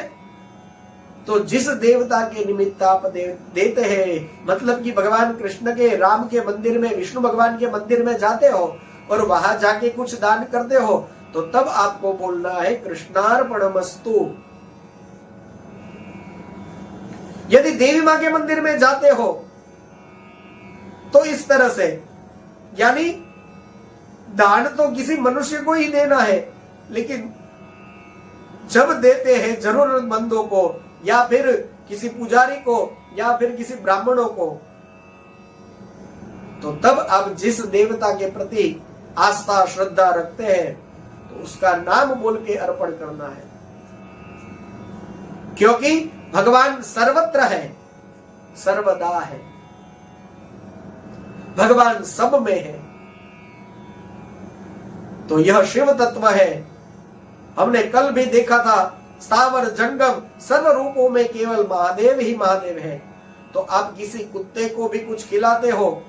S1: तो जिस देवता के निमित्त आप देते हैं, मतलब कि भगवान कृष्ण के, राम के मंदिर में, विष्णु भगवान के मंदिर में जाते हो और वहां जाके कुछ दान करते हो, तो तब आपको बोलना है कृष्णार्पणमस्तु। यदि देवी मां के मंदिर में जाते हो तो इस तरह से, यानी दान तो किसी मनुष्य को ही देना है, लेकिन जब देते हैं जरूरतमंदों को या फिर किसी पुजारी को या फिर किसी ब्राह्मणों को, तो तब आप जिस देवता के प्रति आस्था श्रद्धा रखते हैं तो उसका नाम बोल के अर्पण करना है, क्योंकि भगवान सर्वत्र है, सर्वदा है, भगवान सब में है। तो यह शिव तत्व है। हमने कल भी देखा था स्थावर जंगम सर्व रूपों में केवल महादेव ही महादेव है। तो आप किसी कुत्ते को भी कुछ खिलाते हो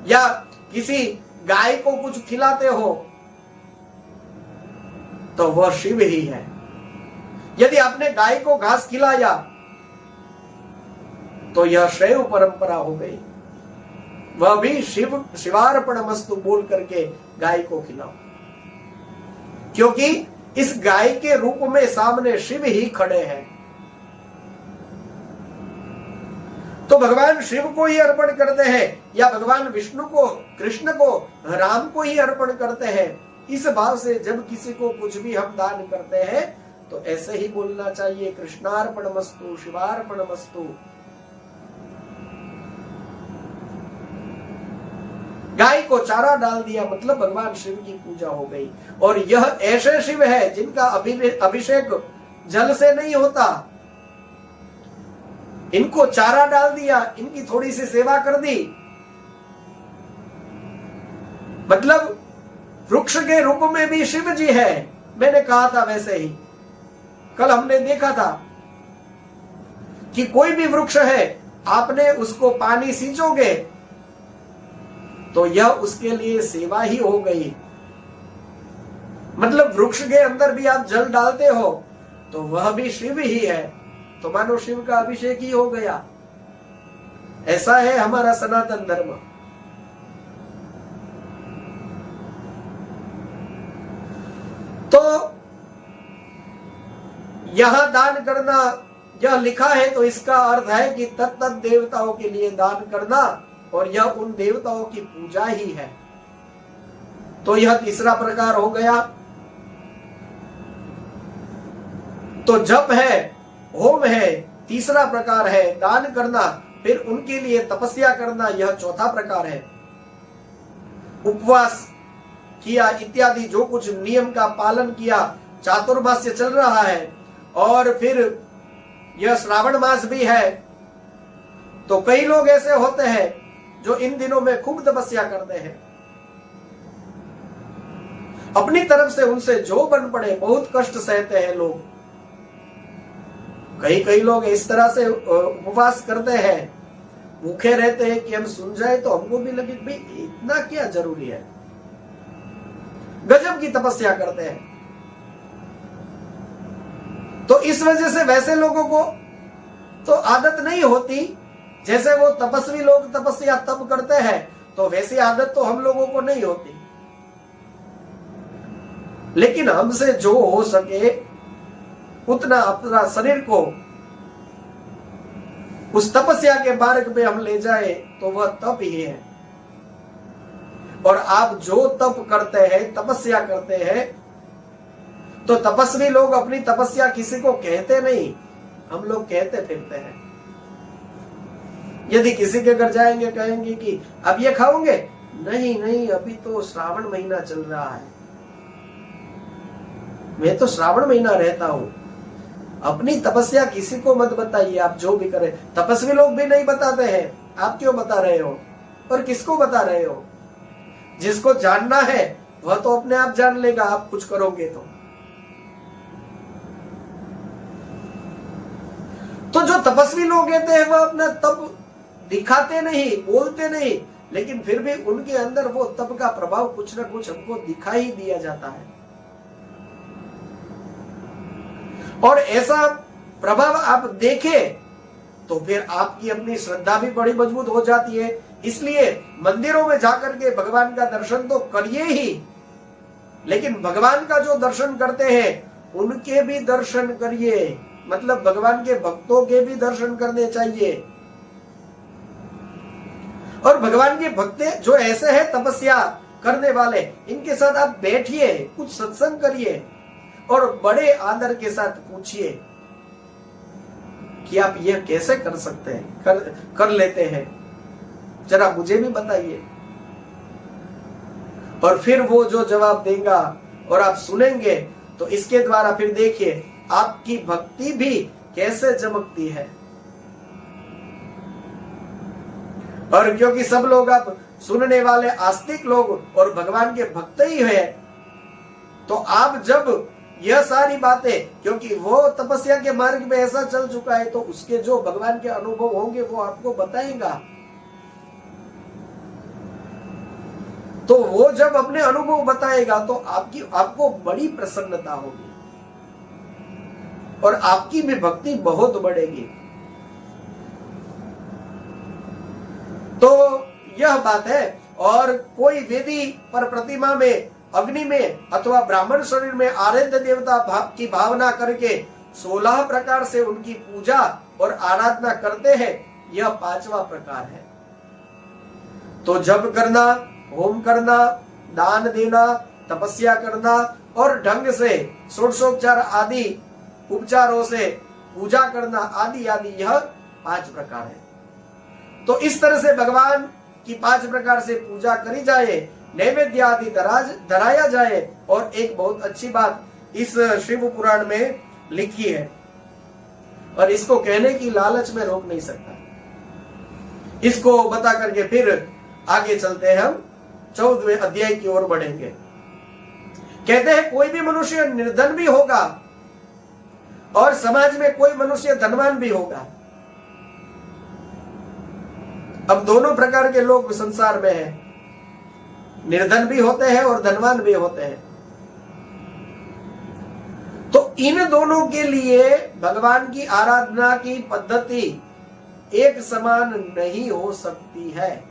S1: या किसी गाय को कुछ खिलाते हो तो वह शिव ही है। यदि आपने गाय को घास खिलाया तो यह शैव परंपरा हो गई। वह भी शिवार्पणमस्तु बोल करके गाय को खिलाओ, क्योंकि इस गाय के रूप में सामने शिव ही खड़े हैं। तो भगवान शिव को ही अर्पण करते हैं या भगवान विष्णु को, कृष्ण को, राम को ही अर्पण करते हैं। इस भाव से जब किसी को कुछ भी हम दान करते हैं तो ऐसे ही बोलना चाहिए, कृष्णार्पणमस्तु, शिवार्पणमस्तु। गाय को चारा डाल दिया मतलब भगवान शिव की पूजा हो गई। और यह ऐसे शिव है जिनका अभिषेक जल से नहीं होता। इनको चारा डाल दिया, इनकी थोड़ी सी सेवा कर दी, मतलब वृक्ष के रूप में भी शिव जी है। मैंने कहा था वैसे ही कल हमने देखा था कि कोई भी वृक्ष है, आपने उसको पानी सींचोगे तो यह उसके लिए सेवा ही हो गई। मतलब वृक्ष के अंदर भी आप जल डालते हो तो वह भी शिव ही है, तो मानो शिव का अभिषेक ही हो गया। ऐसा है हमारा सनातन धर्म। तो यहां दान करना यह लिखा है तो इसका अर्थ है कि तत्त देवताओं के लिए दान करना, और यह उन देवताओं की पूजा ही है। तो यह तीसरा प्रकार हो गया। तो जप है, होम है, तीसरा प्रकार है दान करना, फिर उनके लिए तपस्या करना, यह चौथा प्रकार है। उपवास किया इत्यादि जो कुछ नियम का पालन किया, चातुर्मास्य चल रहा है और फिर यह श्रावण मास भी है। तो कई लोग ऐसे होते हैं जो इन दिनों में खूब तपस्या करते हैं, अपनी तरफ से उनसे जो बन पड़े बहुत कष्ट सहते हैं लोग। कई लोग इस तरह से उपवास करते हैं, भूखे रहते हैं कि हम सुन जाए तो हमको भी लगे भाई इतना क्या जरूरी है। गजब की तपस्या करते हैं। तो इस वजह से वैसे लोगों को तो आदत नहीं होती, जैसे वो तपस्वी लोग तपस्या तब करते हैं तो वैसी आदत तो हम लोगों को नहीं होती। लेकिन हमसे जो हो सके उतना अपना शरीर को उस तपस्या के मार्ग पे हम ले जाए तो वह तप ही है। और आप जो तप करते हैं, तपस्या करते हैं, तो तपस्वी लोग अपनी तपस्या किसी को कहते नहीं, हम लोग कहते फिरते हैं। यदि किसी के घर जाएंगे कहेंगे कि अब ये खाओगे, नहीं नहीं अभी तो श्रावण महीना चल रहा है, मैं तो श्रावण महीना रहता हूं। अपनी तपस्या किसी को मत बताइए, आप जो भी करें। तपस्वी लोग भी नहीं बताते हैं, आप क्यों बता रहे हो और किसको बता रहे हो? जिसको जानना है वह तो अपने आप जान लेगा, आप कुछ करोगे तो जो तपस्वी लोग कहते हैं वह अपना तप दिखाते नहीं, बोलते नहीं, लेकिन फिर भी उनके अंदर वो तप का प्रभाव कुछ ना कुछ हमको दिखाई दिया जाता है। और ऐसा प्रभाव आप देखें तो फिर आपकी अपनी श्रद्धा भी बड़ी मजबूत हो जाती है। इसलिए मंदिरों में जाकर के भगवान का दर्शन तो करिए ही, लेकिन भगवान का जो दर्शन करते हैं उनके भी दर्शन करिए, मतलब भगवान के भक्तों के भी दर्शन करने चाहिए। और भगवान के भक्त जो ऐसे हैं तपस्या करने वाले, इनके साथ आप बैठिए, कुछ सत्संग करिए और बड़े आदर के साथ पूछिए कि आप ये कैसे कर सकते हैं, कर लेते हैं, जरा मुझे भी बताइए। और फिर वो जो जवाब देगा और आप सुनेंगे तो इसके द्वारा फिर देखिए आपकी भक्ति भी कैसे चमकती है। और क्योंकि सब लोग आप सुनने वाले आस्तिक लोग और भगवान के भक्त ही है, तो आप जब यह सारी बातें, क्योंकि वो तपस्या के मार्ग में ऐसा चल चुका है, तो उसके जो भगवान के अनुभव होंगे वो आपको बताएगा। तो वो जब अपने अनुभव बताएगा तो आपको बड़ी प्रसन्नता होगी और आपकी भी भक्ति बहुत बढ़ेगी। तो यह बात है। और कोई वेदी पर प्रतिमा में, अग्नि में अथवा ब्राह्मण शरीर में आराध्य देवता की भावना करके 16 प्रकार से उनकी पूजा और आराधना करते हैं, यह 5वां प्रकार है। तो जप करना, होम करना, दान देना, तपस्या करना और ढंग से षोडशोपचार आदि उपचारों से पूजा करना आदि आदि, यह 5 प्रकार है। तो इस तरह से भगवान की 5 प्रकार से पूजा करी जाए, नैवेद्य आदि धराया जाए। और एक बहुत अच्छी बात इस शिव पुराण में लिखी है, और इसको कहने की लालच में रोक नहीं सकता। इसको बता करके फिर आगे चलते हैं, हम 14वें अध्याय की ओर बढ़ेंगे। कहते हैं कोई भी मनुष्य निर्धन भी होगा और समाज में कोई मनुष्य धनवान भी होगा। अब दोनों प्रकार के लोग संसार में हैं, निर्धन भी होते हैं और धनवान भी होते हैं। तो इन दोनों के लिए भगवान की आराधना की पद्धति एक समान नहीं हो सकती है।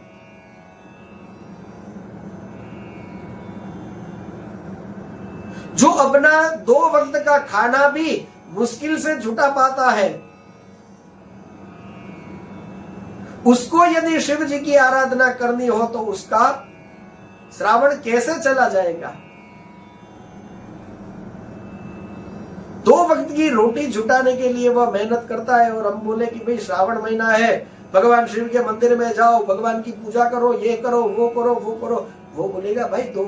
S1: जो अपना 2 वक्त का खाना भी मुश्किल से जुटा पाता है, उसको यदि शिव जी की आराधना करनी हो तो उसका श्रावण कैसे चला जाएगा। 2 वक्त की रोटी जुटाने के लिए वह मेहनत करता है, और हम बोले कि भाई श्रावण महीना है, भगवान शिव के मंदिर में जाओ, भगवान की पूजा करो, ये करो, वो करो, वो करो। वो बोलेगा भाई 2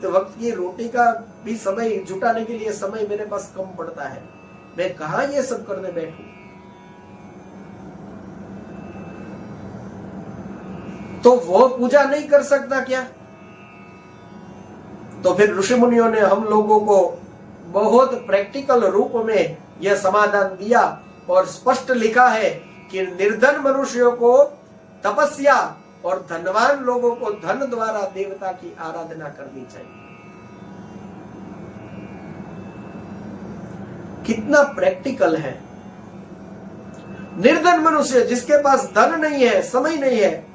S1: वक्त की रोटी का भी समय जुटाने के लिए समय मेरे पास कम पड़ता है, मैं कहां ये सब करने बैठूं। तो वो पूजा नहीं कर सकता क्या? तो फिर ऋषि मुनियों ने हम लोगों को बहुत प्रैक्टिकल रूप में यह समाधान दिया और स्पष्ट लिखा है कि निर्धन मनुष्यों को तपस्या और धनवान लोगों को धन द्वारा देवता की आराधना करनी चाहिए। कितना प्रैक्टिकल है। निर्धन मनुष्य जिसके पास धन नहीं है, समय नहीं है,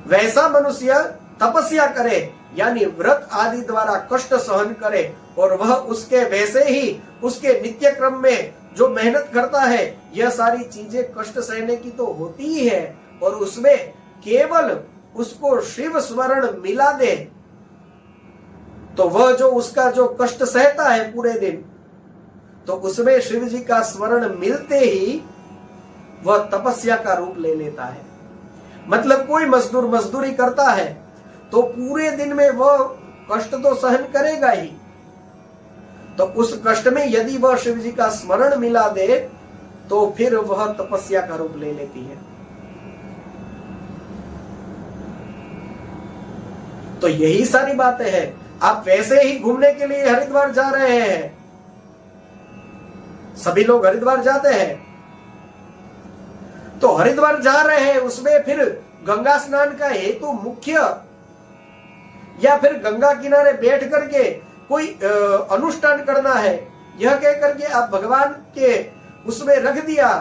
S1: वैसा मनुष्य तपस्या करे, यानी व्रत आदि द्वारा कष्ट सहन करे, और वह उसके वैसे ही उसके नित्य क्रम में जो मेहनत करता है, यह सारी चीजें कष्ट सहने की तो होती ही है, और उसमें केवल उसको शिव स्मरण मिला दे तो वह जो उसका जो कष्ट सहता है पूरे दिन, तो उसमें शिव जी का स्मरण मिलते ही वह तपस्या का रूप ले लेता है। मतलब कोई मजदूर मजदूरी करता है तो पूरे दिन में वह कष्ट तो सहन करेगा ही, तो उस कष्ट में यदि वह शिव जी का स्मरण मिला दे तो फिर वह तपस्या का रूप ले लेती है। तो यही सारी बातें हैं। आप वैसे ही घूमने के लिए हरिद्वार जा रहे हैं, सभी लोग हरिद्वार जाते हैं, तो हरिद्वार जा रहे हैं, उसमें फिर गंगा स्नान का हेतु मुख्य, या फिर गंगा किनारे बैठ करके कोई अनुष्ठान करना है, यह कह करके आप भगवान के उसमें रख दिया,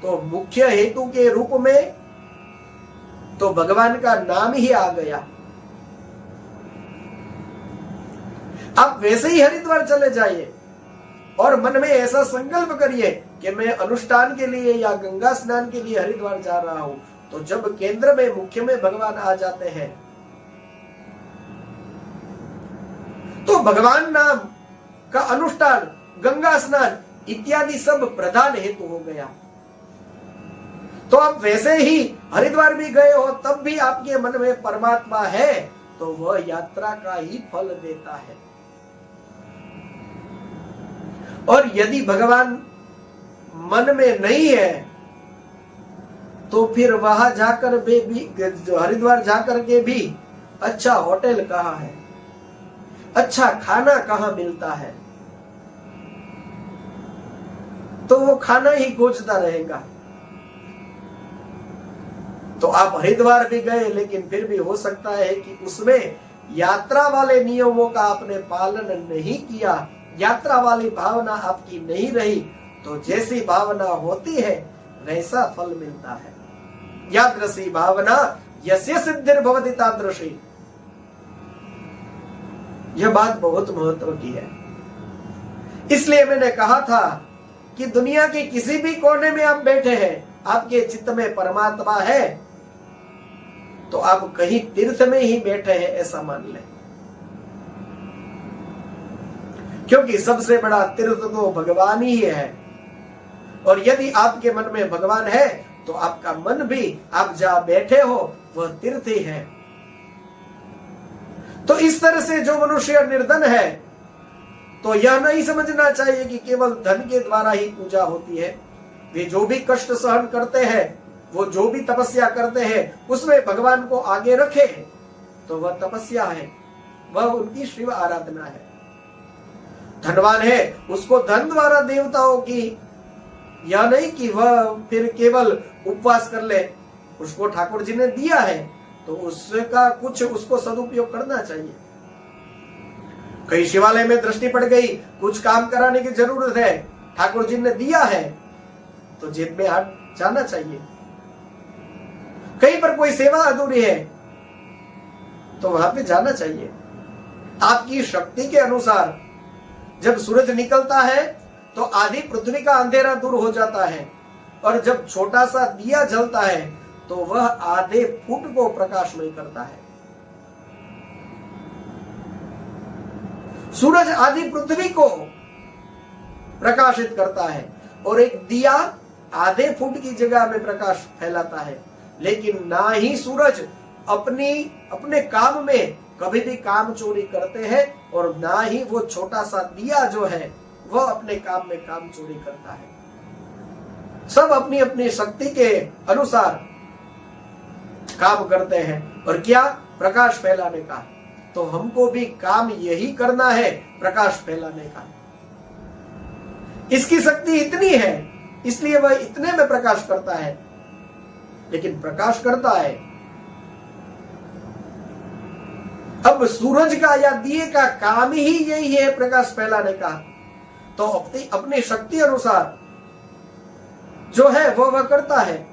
S1: तो मुख्य हेतु के रूप में तो भगवान का नाम ही आ गया। आप वैसे ही हरिद्वार चले जाइए और मन में ऐसा संकल्प करिए कि मैं अनुष्ठान के लिए या गंगा स्नान के लिए हरिद्वार जा रहा हूं, तो जब केंद्र में मुख्य में भगवान आ जाते हैं तो भगवान नाम का अनुष्ठान, गंगा स्नान इत्यादि सब प्रधान हेतु हो गया। तो आप वैसे ही हरिद्वार भी गए हो, तब भी आपके मन में परमात्मा है, तो वह यात्रा का ही फल देता है। और यदि भगवान मन में नहीं है तो फिर वहां जाकर भी हरिद्वार जाकर के भी अच्छा होटल कहाँ है, अच्छा खाना कहां मिलता है तो वो खाना ही खोजता रहेगा। तो आप हरिद्वार भी गए, लेकिन फिर भी हो सकता है कि उसमें यात्रा वाले नियमों का आपने पालन नहीं किया, यात्रा वाली भावना आपकी नहीं रही, तो जैसी भावना होती है वैसा फल मिलता है। यादृशी भावना यस्य सिद्धिर्भवति तादृशी। यह बात बहुत महत्व की है। इसलिए मैंने कहा था कि दुनिया के किसी भी कोने में आप बैठे हैं, आपके चित्त में परमात्मा है, तो आप कहीं तीर्थ में ही बैठे हैं ऐसा मान लें, क्योंकि सबसे बड़ा तीर्थ तो भगवान ही है। और यदि आपके मन में भगवान है तो आपका मन भी, आप जहां बैठे हो वह तीर्थ ही है। तो इस तरह से जो मनुष्य निर्धन है, तो यह नहीं समझना चाहिए कि केवल धन के द्वारा ही पूजा होती है। वे जो भी कष्ट सहन करते हैं, वो जो भी तपस्या करते हैं, उसमें भगवान को आगे रखे तो वह तपस्या है, वह उनकी शिव आराधना है। धनवान है, उसको धन द्वारा देवताओं की, यह नहीं कि वह फिर केवल उपवास कर ले। उसको ठाकुर जी ने दिया है तो उसका कुछ उसको सदुपयोग करना चाहिए। कहीं शिवालय में दृष्टि पड़ गई, कुछ काम कराने की जरूरत है, ठाकुर जी ने दिया है तो जेब में हाथ जाना चाहिए। कहीं पर कोई सेवा अधूरी है तो वहां पे जाना चाहिए। आपकी शक्ति के अनुसार जब सूरज निकलता है तो आधी पृथ्वी का अंधेरा दूर हो जाता है, और जब छोटा सा दिया जलता है तो वह आधे फुट को प्रकाशमय करता है। सूरज आधी पृथ्वी को प्रकाशित करता है और एक दिया आधे फुट की जगह में प्रकाश फैलाता है। लेकिन ना ही सूरज अपने काम में कभी भी काम चोरी करते हैं, और ना ही वो छोटा सा दिया जो है वह अपने काम में काम चोरी करता है। सब अपनी अपनी शक्ति के अनुसार काम करते हैं। और क्या? प्रकाश फैलाने का। तो हमको भी काम यही करना है, प्रकाश फैलाने का। इसकी शक्ति इतनी है, इसलिए वह इतने में प्रकाश करता है, लेकिन प्रकाश करता है। अब सूरज का या दिए का काम ही यही है, प्रकाश फैलाने का। तो अपनी शक्ति अनुसार जो है वह करता है।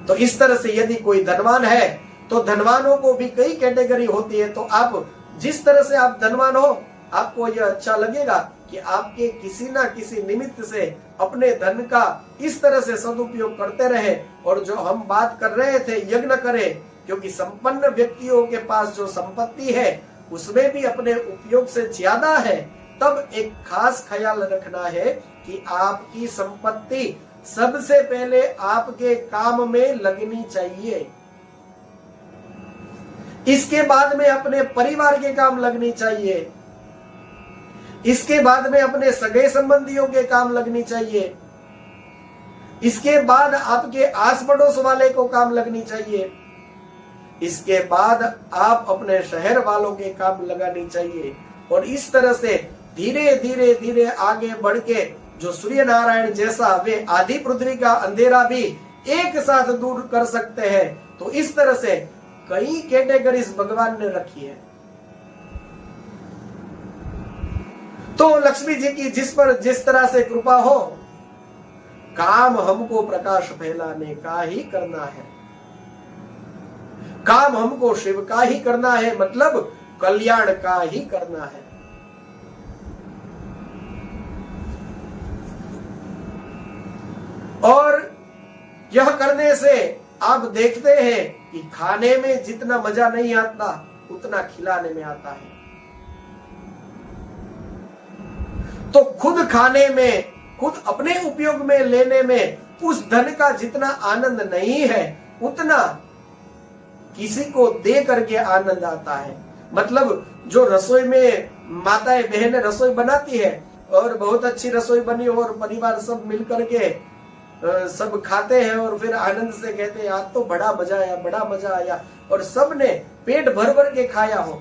S1: तो इस तरह से यदि कोई धनवान है तो धनवानों को भी कई कैटेगरी होती है। तो आप जिस तरह से आप धनवान हो, आपको यह अच्छा लगेगा कि आपके किसी ना किसी निमित्त से अपने धन का इस तरह से सदुपयोग करते रहे। और जो हम बात कर रहे थे, यज्ञ करें, क्योंकि संपन्न व्यक्तियों के पास जो संपत्ति है उसमें भी अपने उपयोग से ज्यादा है। तब एक खास ख्याल रखना है कि आपकी संपत्ति सबसे पहले आपके काम में लगनी चाहिए, इसके बाद में अपने परिवार के काम लगनी चाहिए, इसके बाद में अपने सगे संबंधियों के काम लगनी चाहिए, इसके बाद आपके आस पड़ोस वाले को काम लगनी चाहिए, इसके बाद आप अपने शहर वालों के काम लगानी चाहिए। और इस तरह से धीरे धीरे धीरे आगे बढ़ के जो सूर्य नारायण जैसा वे आधी पृथ्वी का अंधेरा भी एक साथ दूर कर सकते हैं। तो इस तरह से कई कैटेगरीज भगवान ने रखी है। तो लक्ष्मी जी की जिस पर जिस तरह से कृपा हो, काम हमको प्रकाश फैलाने का ही करना है, काम हमको शिव का ही करना है, मतलब कल्याण का ही करना है। और यह करने से आप देखते हैं कि खाने में जितना मजा नहीं आता उतना खिलाने में आता है। तो खुद खाने में, खुद अपने उपयोग में लेने में उस धन का जितना आनंद नहीं है, उतना किसी को दे करके आनंद आता है। मतलब जो रसोई में माताएं बहनें रसोई बनाती है और बहुत अच्छी रसोई बनी और परिवार सब मिल करके सब खाते हैं और फिर आनंद से कहते हैं आज तो बड़ा मजा आया, बड़ा मजा आया, और सब ने पेट भर भर के खाया हो,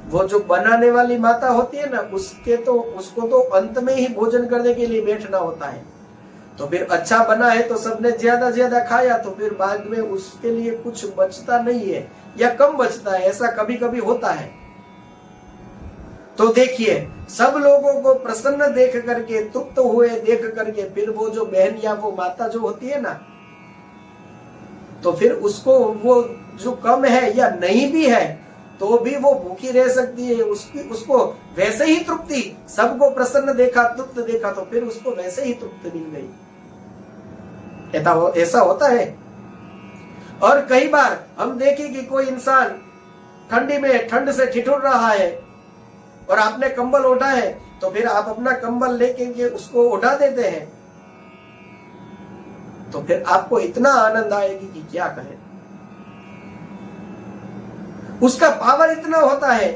S1: वो जो बनाने वाली माता होती है ना, उसको तो अंत में ही भोजन करने के लिए बैठना होता है। तो फिर अच्छा बना है तो सबने ज्यादा ज्यादा खाया, तो फिर बाद में उसके लिए कुछ बचता नहीं है या कम बचता है, ऐसा कभी कभी होता है। तो देखिए, सब लोगों को प्रसन्न देख करके, तृप्त हुए देख करके, फिर वो जो बहन या वो माता जो होती है ना, तो फिर उसको वो जो कम है या नहीं भी है तो भी वो भूखी रह सकती है। उसको वैसे ही तृप्ति, सबको प्रसन्न देखा, तृप्त देखा, तो फिर उसको वैसे ही तृप्ति मिल गई। ऐसा होता है। और कई बार हम देखें कि कोई इंसान ठंडी में ठंड से ठिठुर रहा है और आपने कंबल ओढ़ा है, तो फिर आप अपना कंबल लेके उसको उठा देते हैं, तो फिर आपको इतना आनंद आएगी कि क्या कहें। उसका पावर इतना होता है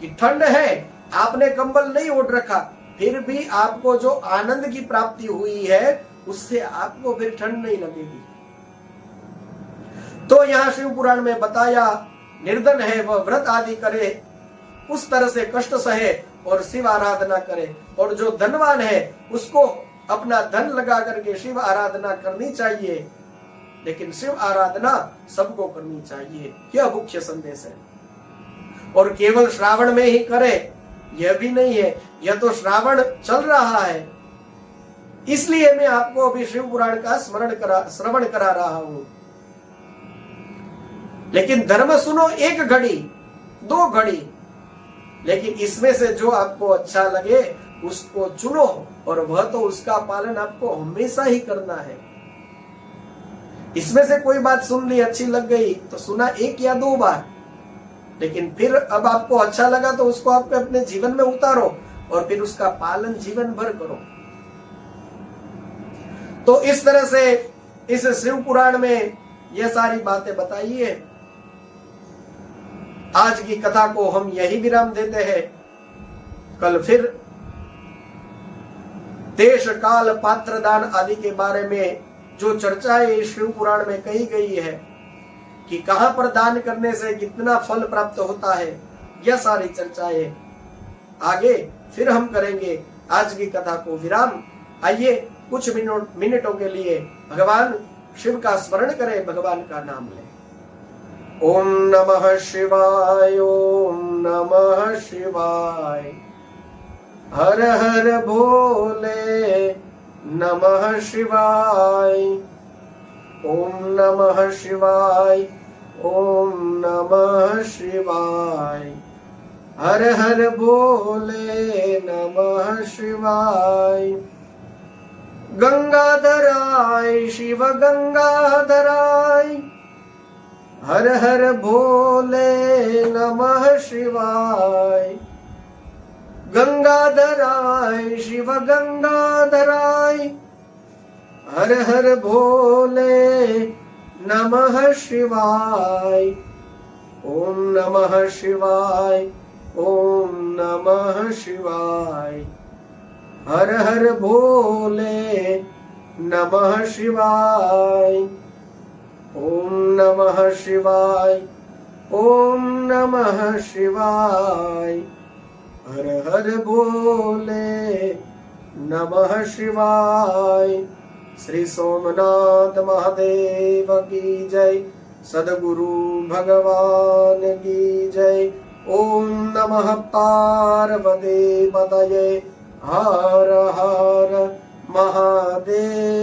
S1: कि ठंड है, आपने कंबल नहीं ओढ़ रखा, फिर भी आपको जो आनंद की प्राप्ति हुई है उससे आपको फिर ठंड नहीं लगेगी। तो यहां शिव पुराण में बताया, निर्धन है वह व्रत आदि करे, उस तरह से कष्ट सहे और शिव आराधना करे। और जो धनवान है उसको अपना धन लगा करके शिव आराधना करनी चाहिए, लेकिन शिव आराधना सबको करनी चाहिए, यह मुख्य संदेश है। और केवल श्रावण में ही करे यह भी नहीं है, यह तो श्रावण चल रहा है, इसलिए मैं आपको अभी शिव पुराण का श्रवण करा रहा हूं। लेकिन धर्म सुनो 1 घड़ी 2 घड़ी, लेकिन इसमें से जो आपको अच्छा लगे उसको चुनो, और वह तो उसका पालन आपको हमेशा ही करना है। इसमें से कोई बात सुन ली, अच्छी लग गई तो सुना 1 या 2 बार, लेकिन फिर अब आपको अच्छा लगा तो उसको आप अपने जीवन में उतारो और फिर उसका पालन जीवन भर करो। तो इस तरह से इस शिव पुराण में यह सारी बातें बताई है। आज की कथा को हम यही विराम देते हैं। कल फिर देश काल पात्र दान आदि के बारे में जो चर्चाएं शिव पुराण में कही गई है कि कहां पर दान करने से कितना फल प्राप्त होता है, यह सारी चर्चाएं आगे फिर हम करेंगे। आज की कथा को विराम। आइए कुछ मिनटों के लिए भगवान शिव का स्मरण करें, भगवान का नाम लें। ओम नमः शिवाय, ओम नमः शिवाय, हर हर भोले नमः शिवाय, ओम नमः शिवाय, ओम नमः शिवाय, हर हर भोले नमः शिवाय। गंगाधराय शिव गंगाधराय, हर हर भोले नमः शिवाय। गंगाधराय शिव गंगाधराय, हर हर भोले नमः शिवाय। ओम नमः शिवाय, ओम नमः शिवाय, हर हर भोले नमः शिवाय। ओम नमः शिवाय, ओम नमः शिवाय, हर हर भोले नमः शिवाय। श्री सोमनाथ महादेव की जय, सद्गुरु भगवान की जय। ओम नमः पार्वती पतये, हर हर महादेव।